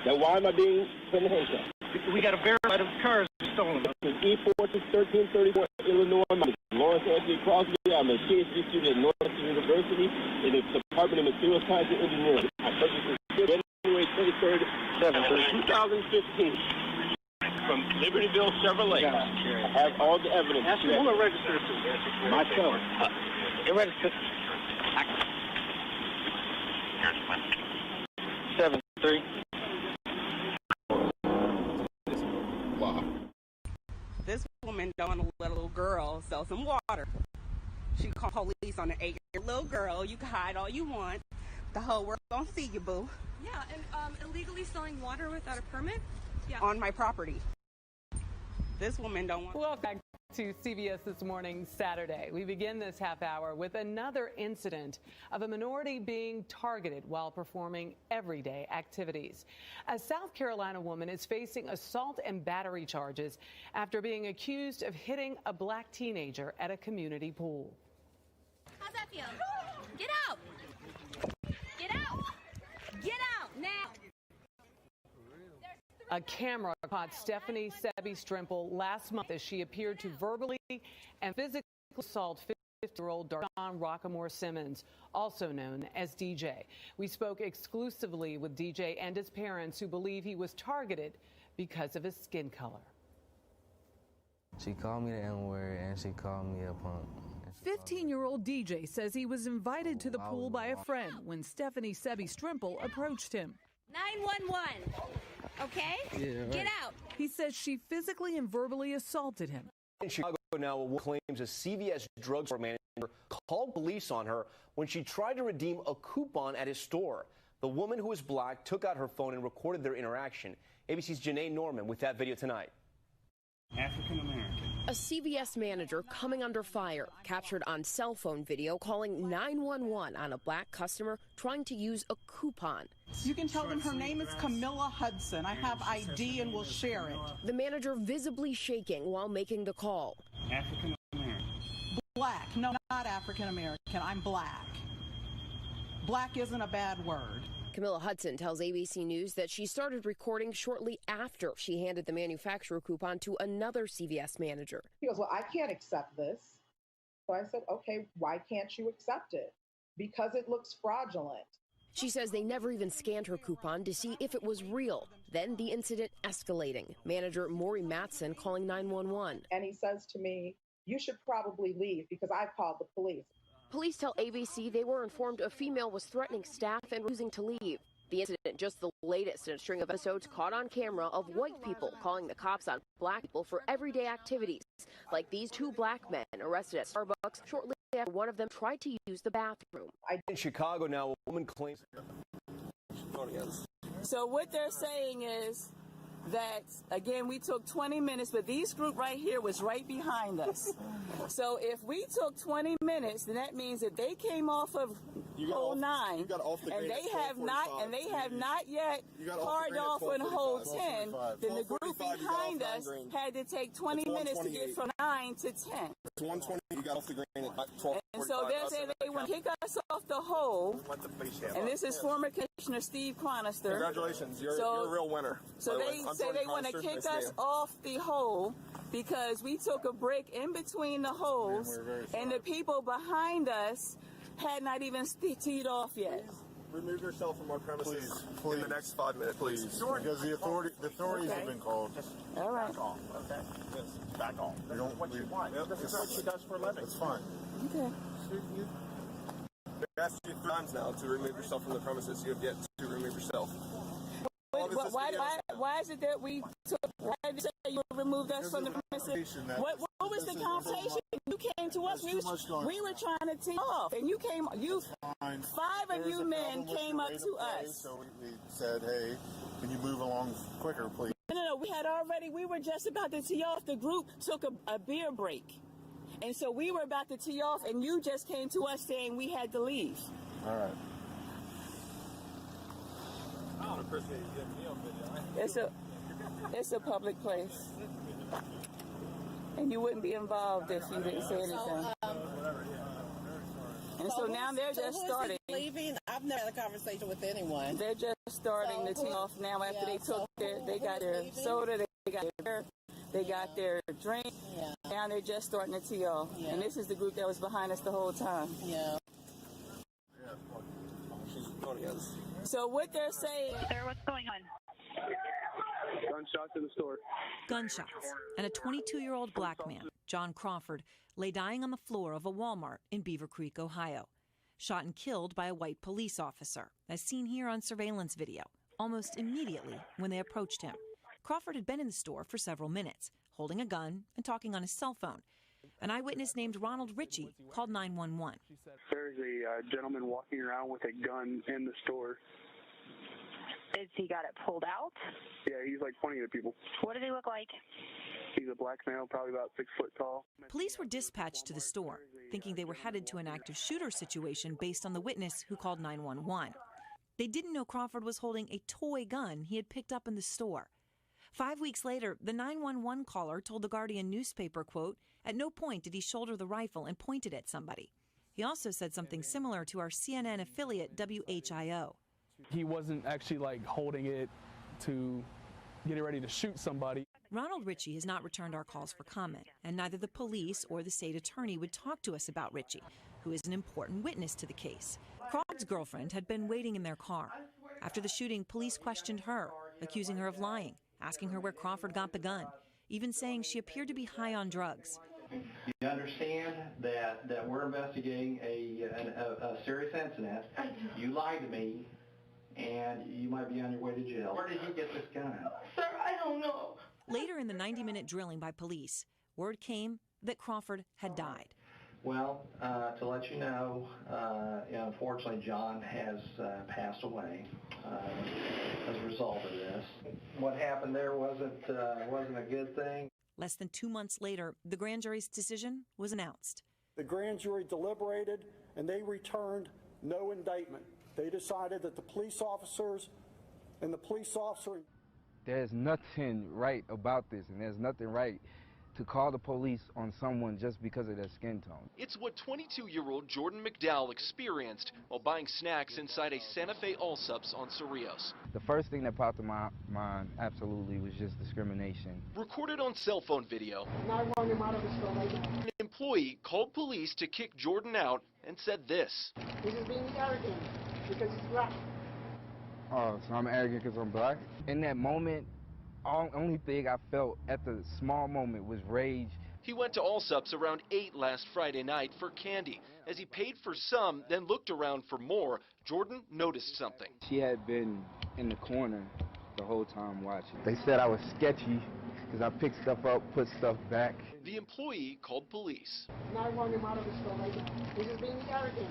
Now, why am I being put in handcuffs? We got to verify the cars stolen. E4-1334, Illinois. My name is Lawrence Anthony Crosby. I'm a PhD student at Northwestern University in the Department of Materials Science and Engineering. I purchased this January 23rd, 2015 from Libertyville Chevrolet. I have all the evidence. Who will register this? Myself. It registered. 7-3. Wow. This woman don't want to let a little girl sell some water. She called police on an 8-year-old little girl. You can hide all you want. The whole world gonna see you, boo. Yeah, and illegally selling water without a permit? Yeah. On my property. This woman don't want... Welcome back to CBS This Morning, Saturday. We begin this half hour with another incident of a minority being targeted while performing everyday activities. A South Carolina woman is facing assault and battery charges after being accused of hitting a black teenager at a community pool. How's that feel? Get out! Get out! Get out now! A camera caught Stephanie Sebi Strimple last month as she appeared to verbally and physically assault 50-year-old Darshawn Rockamore Simmons, also known as DJ. We spoke exclusively with DJ and his parents who believe he was targeted because of his skin color. She called me the N-word and she called me a punk. 15-year-old DJ says he was invited to the pool by a friend when Stephanie Sebi Strimple approached him. 911. Okay? Yeah, right. Get out. He says she physically and verbally assaulted him. In Chicago now, a woman claims a CVS drugstore manager called police on her when she tried to redeem a coupon at his store. The woman, who is black, took out her phone and recorded their interaction. ABC's Janae Norman with that video tonight. African American. A CVS manager coming under fire, captured on cell phone video calling 911 on a black customer trying to use a coupon. You can tell them her name is Camilla Hudson. I have ID and will share it. The manager visibly shaking while making the call. African American. Black. No, not African American. I'm black. Black isn't a bad word. Camilla Hudson tells ABC News that she started recording shortly after she handed the manufacturer coupon to another CVS manager. He goes, well, I can't accept this. So I said, okay, why can't you accept it? Because it looks fraudulent. She says they never even scanned her coupon to see if it was real. Then the incident escalating. Manager Maury Matson calling 911. And he says to me, you should probably leave because I've called the police. Police tell ABC they were informed a female was threatening staff and refusing to leave. The incident just the latest in a string of episodes caught on camera of white people calling the cops on black people for everyday activities, like these two black men arrested at Starbucks shortly after one of them tried to use the bathroom. In Chicago now, a woman claims. So what they're saying is that, again, we took 20 minutes, but this group right here was right behind us. So if we took 20 minutes, then that means that they came off of hole 9, and they have not yet carved off on hole 10. Then the group behind us had to take 20 minutes to get from 9 to 10. It's 120. You got off the green at 12. And so they're saying they want to kick us off the hole. And this is former Commissioner Steve Chronister. Congratulations, you're a real winner. So they say they want to kick us off the hole because we took a break in between the holes, and the people behind us had not even teed off yet. Remove yourself from our premises in the next 5 minutes, please. Because the authorities have been called. All right. Back off, okay? Yes, back off. You don't what you want. Yep. This is what she does for a living. It's fine. Okay. They asked you 3 times now to remove yourself from the premises. You have yet to remove yourself. Why is it that we took? Why did you say you removed us from the premises? What was the conversation? You came to us. We were trying to tee off, and you came. 5 of you men came up to us. So we said, "Hey, can you move along quicker, please?" No. We were just about to tee off. The group took a beer break, and so we were about to tee off, and you just came to us saying we had to leave. All right. I don't appreciate you getting me on video. It's a public place, and you wouldn't be involved if you didn't say anything. And so now they're just starting. Leaving? I've never had a conversation with anyone. They're just starting to tee off now after they got their soda, they got their beer, they got their drink. Yeah. Now they're just starting to tee off. Yeah. And this is the group that was behind us the whole time. Yeah. So what they're saying... Sir, what's going on? Gunshots in the store. Gunshots, and a 22-year-old black man, John Crawford, lay dying on the floor of a Walmart in Beaver Creek, Ohio. Shot and killed by a white police officer, as seen here on surveillance video, almost immediately when they approached him. Crawford had been in the store for several minutes, holding a gun and talking on his cell phone. An eyewitness named Ronald Ritchie called 911. There's a gentleman walking around with a gun in the store. Is he got it pulled out? Yeah, he's like pointing at people. What does he look like? He's a black male, probably about 6 foot tall. Police were dispatched to the store, thinking they were headed to an active shooter situation based on the witness who called 911. They didn't know Crawford was holding a toy gun he had picked up in the store. 5 weeks later, the 911 caller told the Guardian newspaper, quote, "At no point did he shoulder the rifle and point it at somebody." He also said something similar to our CNN affiliate WHIO. He wasn't actually like holding it to get it ready to shoot somebody. Ronald Ritchie has not returned our calls for comment, and neither the police or the state attorney would talk to us about Ritchie, who is an important witness to the case. Crawford's girlfriend had been waiting in their car. After the shooting, police questioned her, accusing her of lying, asking her where Crawford got the gun, even saying she appeared to be high on drugs. You understand that we're investigating a serious incident. You lied to me, and you might be on your way to jail. Where did you get this gun? Sir, I don't know. Later in the 90-minute drilling by police, word came that Crawford had died. Well, to let you know, unfortunately, John has passed away as a result of this. What happened there wasn't a good thing. Less than 2 months later, the grand jury's decision was announced. The grand jury deliberated, and they returned no indictment. They decided that the police officers and the police officer... There's nothing right about this, and there's nothing right to call the police on someone just because of their skin tone. It's what 22-year-old Jordan McDowell experienced while buying snacks inside a Santa Fe Allsups on Cerrillos. The first thing that popped in my mind absolutely was just discrimination. Recorded on cell phone video, an employee called police to kick Jordan out and said this. He's just being arrogant because he's black. Oh, so I'm arrogant because I'm black? In that moment, only thing I felt at the small moment was rage. He went to Allsups around 8 last Friday night for candy. As he paid for some, then looked around for more, Jordan noticed something. She had been in the corner the whole time watching. They said I was sketchy because I picked stuff up, put stuff back. The employee called police. Now I want him out of the store right now. He's just being arrogant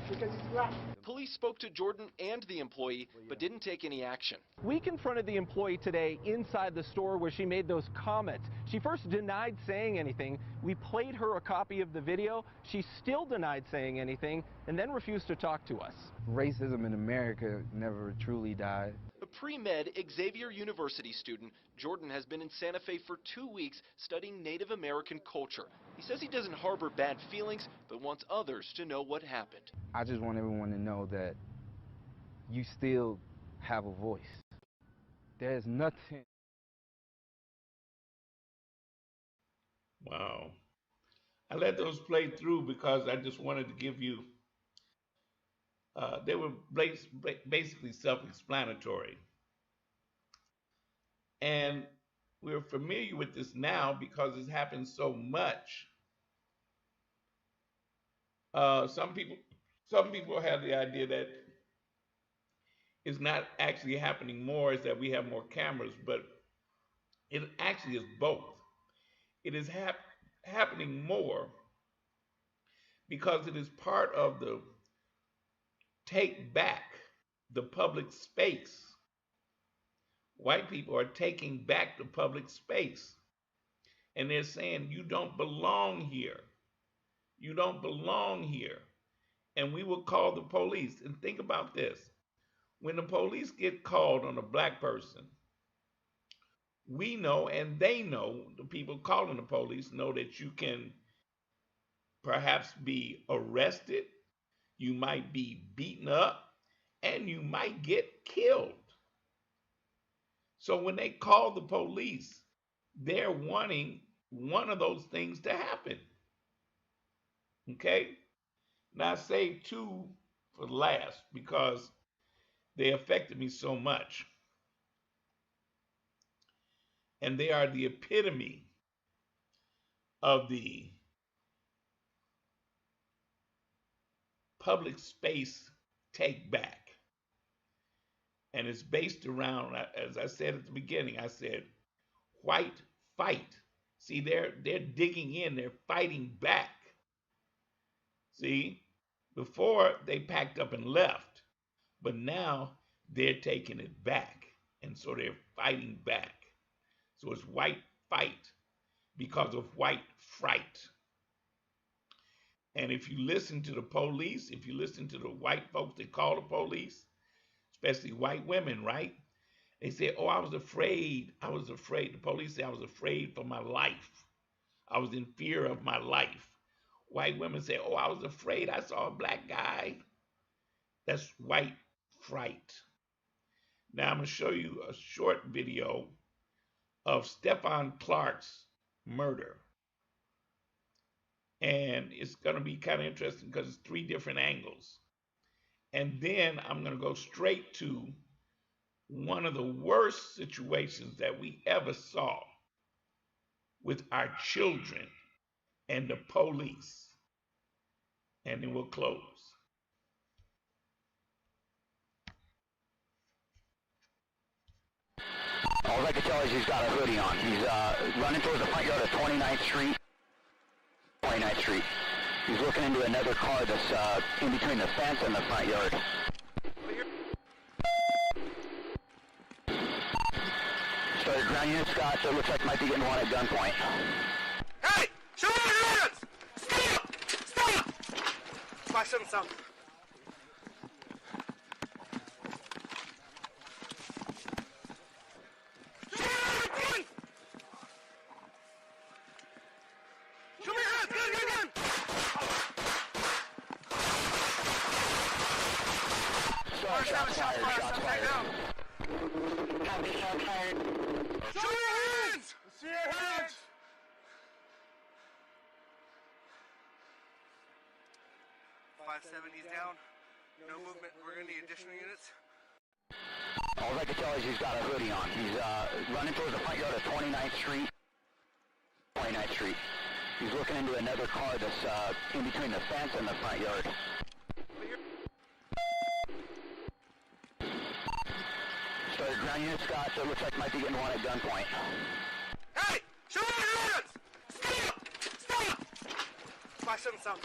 because he's black. Police spoke to Jordan and the employee, but didn't take any action. We confronted the employee today inside the store where she made those comments. She first denied saying anything. We played her a copy of the video. She still denied saying anything and then refused to talk to us. Racism in America never truly died. A pre-med Xavier University student, Jordan has been in Santa Fe for 2 weeks studying Native American culture. He says he doesn't harbor bad feelings, but wants others to know what happened. I just want everyone to know that you still have a voice. There's nothing. Wow. I let those play through because I just wanted to give you, they were basically self-explanatory. And we're familiar with this now because it's happened so much. Some people have the idea that it's not actually happening more, is that we have more cameras, but it actually is both. It is happening more because it is part of the take back the public space. White people are taking back the public space. And they're saying, you don't belong here. You don't belong here. And we will call the police. And think about this. When the police get called on a black person, we know and they know, the people calling the police know that you can perhaps be arrested, you might be beaten up, and you might get killed. So when they call the police, they're wanting one of those things to happen. Okay? Now I saved two for last because they affected me so much. And they are the epitome of the public space take back. And it's based around, as I said at the beginning, I said, white fight. See, they're digging in, they're fighting back. See, before they packed up and left, but now they're taking it back. And so they're fighting back. So it's white fight because of white fright. And if you listen to the police, if you listen to the white folks that call the police, especially white women, right? They say, oh, I was afraid. I was afraid. The police say I was afraid for my life. I was in fear of my life. White women say, oh, I was afraid. I saw a black guy. That's white fright. Now I'm going to show you a short video of Stephon Clark's murder. And it's going to be kind of interesting because it's 3 different angles. And then I'm going to go straight to one of the worst situations that we ever saw with our children and the police. And then we'll close. All I can tell is he's got a hoodie on. He's running towards the front yard of 29th Street. 29th Street. He's looking into another car that's in between the fence and the front yard. Started ground unit Scott, so it looks like might be getting one at gunpoint. Hey! Show me your hands! Stop! Stop! Question something. Shots fired. Copy, shots fired. Show your hands! See your hands! .570's down. No movement. We're gonna need additional units. All I can tell is he's got a hoodie on. He's running towards the front yard of 29th Street. 29th Street. He's looking into another car that's in between the fence and the front yard. Started ground unit Scott, so it looks like might be getting one at gunpoint. Hey! Show your hands! Stop! Stop! 5-7 south.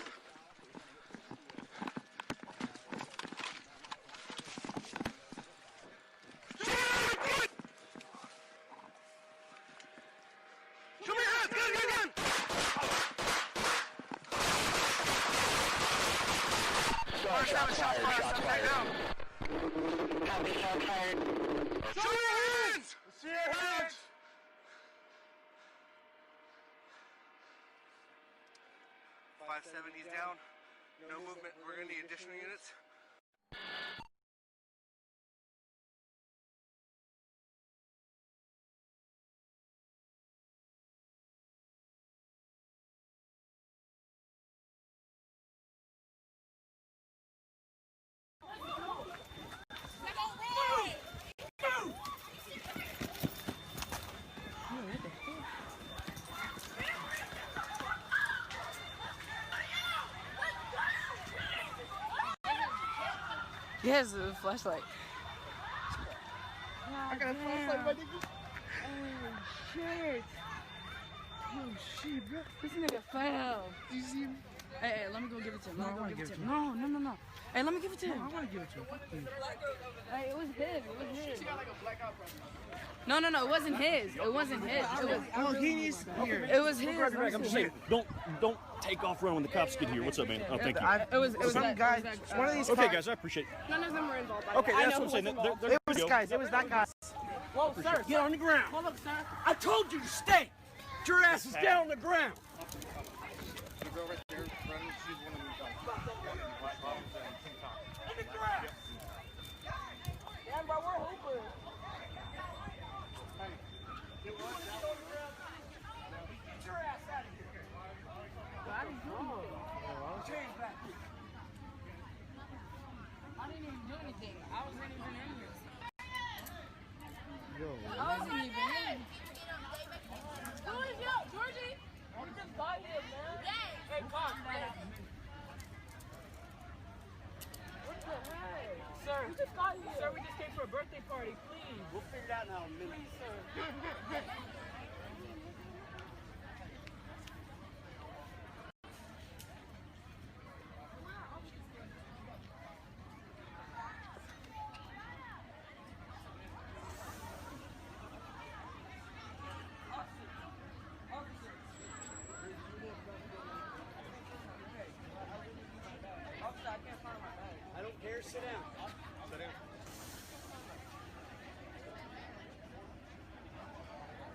Show me your hands! Gun! Shots fired. Copy, shots fired. Show your hands! See your hands! .570's down. No movement. We're gonna need additional units. Yes, a flashlight. I got a flashlight, my nigga. Oh shit. Oh shit, bro. This nigga fell. Do you see him? Hey, let me go give it to him. No, I wanna give it to him. No. Hey, let me give it to him. I want to give it to him. Hey, it was his. She got like a blackout. No, it wasn't his. It wasn't his. It was his. I'm just saying, don't take off running when the cops get here. What's up, man? Oh, thank you. It was some that guy. One of these Okay, guys, I appreciate it. None of them were involved. Okay, that's what I'm saying. It was guys. It was that guy. Whoa, sir. Get on the ground. Hold up, sir. I told you to stay. Get your asses down on the ground. Damn, bro, we're hoopers. Get your ass out of here. I didn't do anything. I didn't even do anything. I wasn't even in here. I wasn't even in here. Georgie! We just got here, man. Hey, come man. What the heck? Sir, we just got here. Sir, we just came for a birthday party, please. We'll figure it out now in a minute. Please, sir. I don't care. Sit down. Sit down.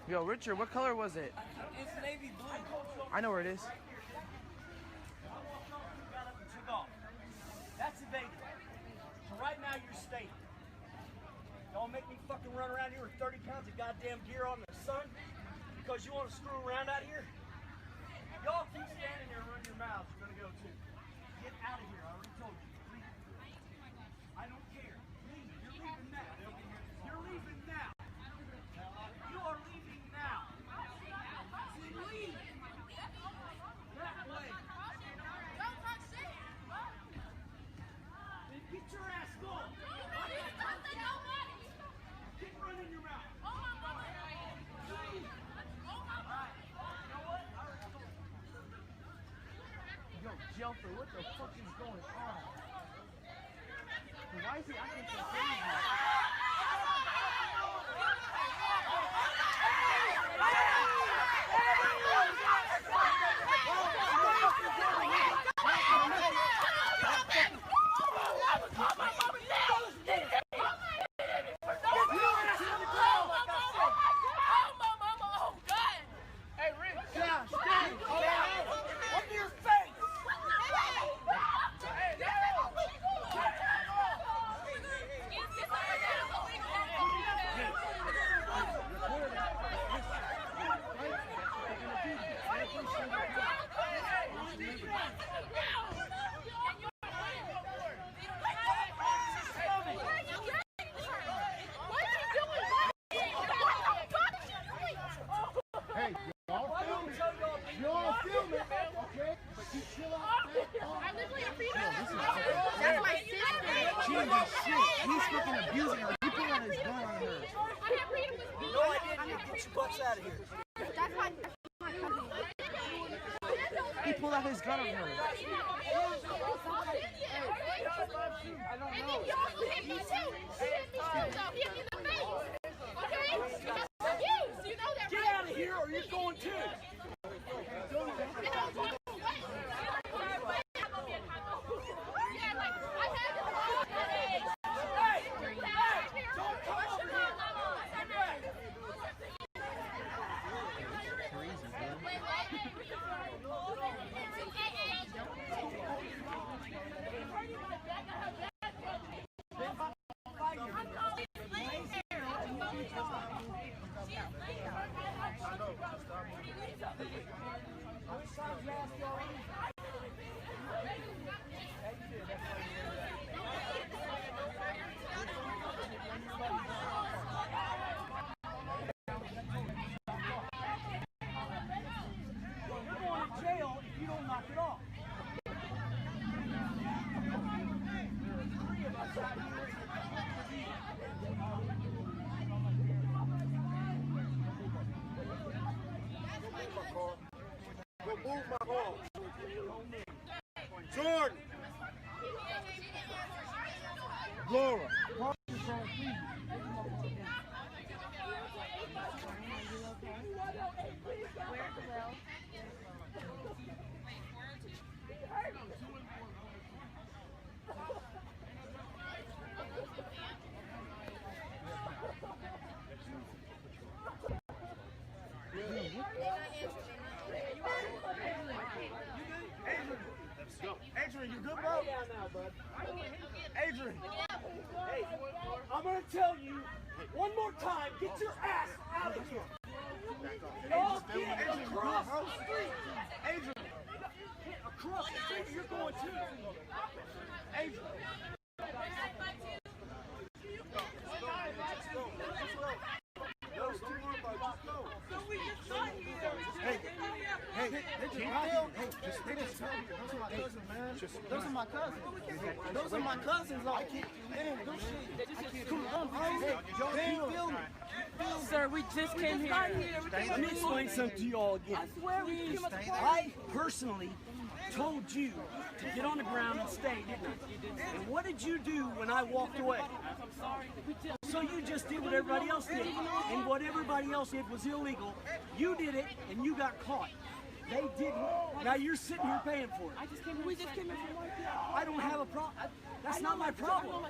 Yo, Richard, what color was it? It's navy blue. I know where it is. That's evading. So right now you're staying. Don't make me fucking run around here with 30 pounds of goddamn gear on the sun because you want to screw around out here. Y'all keep standing there and run your mouths. You're gonna go too. Get out of here. I already told you. Leave. I don't care. Leave. You're leaving now. You're leaving now. You are leaving now. Leave. That way. Then get your ass going. Keep running your mouth. Leave. Yo, Jelfer, what the fuck is going on? Why is he acting so crazy? Hey, Rick. Yeah, stay. Open your face. Hey, shit. He's fucking abusing her. He pulled out his gun on her. No, I didn't. Get your butts out of here. He pulled out his gun on her. I don't know. Get out of here or you're going too. Move my ball. Jordan. Laura. Adrian, you good, bro? Yeah, now, bud. Adrian, hey, I'm gonna tell you one more time, get your ass out of here. Y'all get across the street. Adrian, across the street, you're going too. Adrian. Those are my cousins. Those are my cousins. Like, man, those shit. Come on, Sir, we just came here. Let me explain something to you all again. I swear we came at the party. I personally told you to get on the ground and stay, didn't I? And what did you do when I walked away? So you just did what everybody else did. And what everybody else did was illegal. You did it, and you got caught. They didn't. Now you're sitting here paying for it. We just came in from work. I don't have a problem. That's not my problem.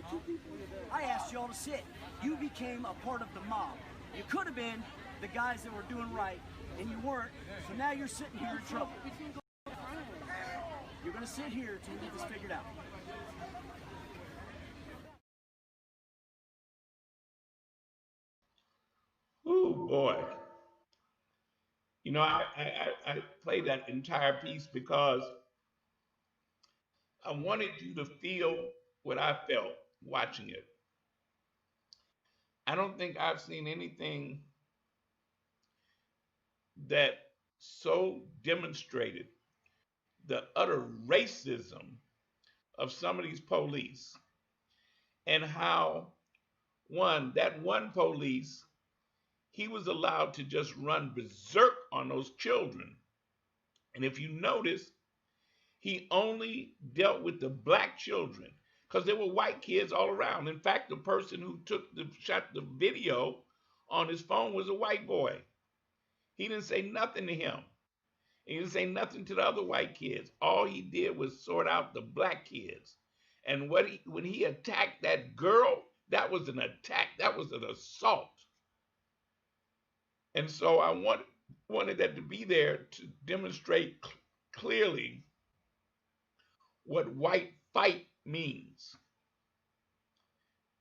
I asked y'all to sit. You became a part of the mob. You could have been the guys that were doing right, and you weren't. So now you're sitting here in trouble. You're going to sit here till you get this figured out. Oh boy. You know, I played that entire piece because I wanted you to feel what I felt watching it. I don't think I've seen anything that so demonstrated the utter racism of some of these police and how that one police, he was allowed to just run berserk on those children. And if you notice, he only dealt with the black children because there were white kids all around. In fact, the person who shot the video on his phone was a white boy. He didn't say nothing to him. He didn't say nothing to the other white kids. All he did was sort out the black kids. And when he attacked that girl, that was an attack. That was an assault. And so I wanted that to be there to demonstrate clearly what white fight means.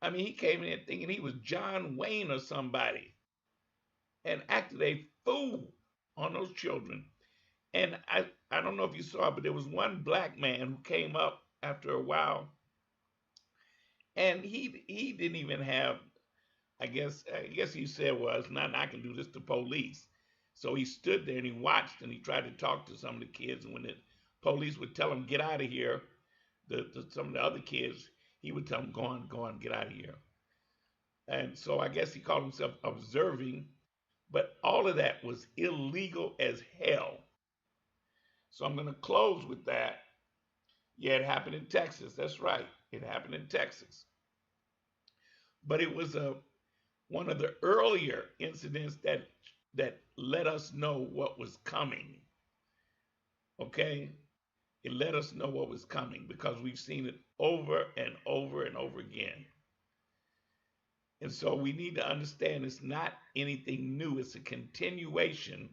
I mean, he came in thinking he was John Wayne or somebody and acted a fool on those children. And I don't know if you saw it, but there was one black man who came up after a while, and he didn't even have, I guess he said, well, it's not, I can do this to police. So he stood there and he watched and he tried to talk to some of the kids. And when the police would tell him, get out of here, some of the other kids, he would tell him, go on, get out of here. And so I guess he called himself observing, but all of that was illegal as hell. So I'm going to close with that. Yeah, it happened in Texas. That's right. It happened in Texas. But it was one of the earlier incidents that let us know what was coming. Okay? It let us know what was coming because we've seen it over and over and over again. And so we need to understand it's not anything new. It's a continuation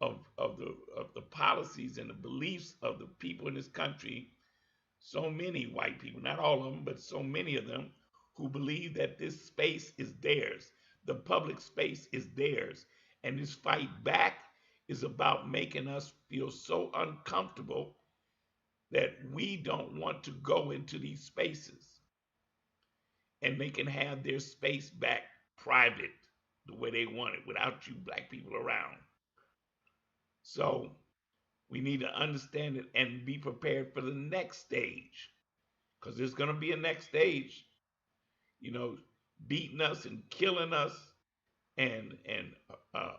of the policies and the beliefs of the people in this country. So many white people, not all of them, but so many of them who believe that this space is theirs. The public space is theirs. And this fight back is about making us feel so uncomfortable that we don't want to go into these spaces. And they can have their space back private the way they want it without you black people around. So we need to understand it and be prepared for the next stage, because there's going to be a next stage, you know, beating us and killing us and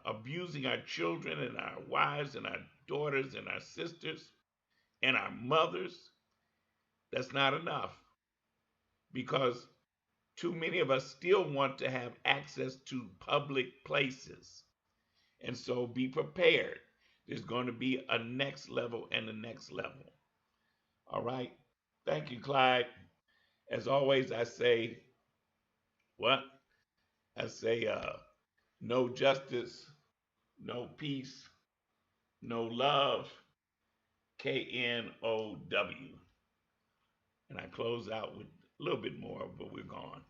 abusing our children and our wives and our daughters and our sisters and our mothers. That's not enough, because too many of us still want to have access to public places. And so be prepared. There's going to be a next level and the next level. All right. Thank you, Clyde. As always, I say, what? I say, no justice, no peace, no love, KNOW. And I close out with a little bit more, but we're gone.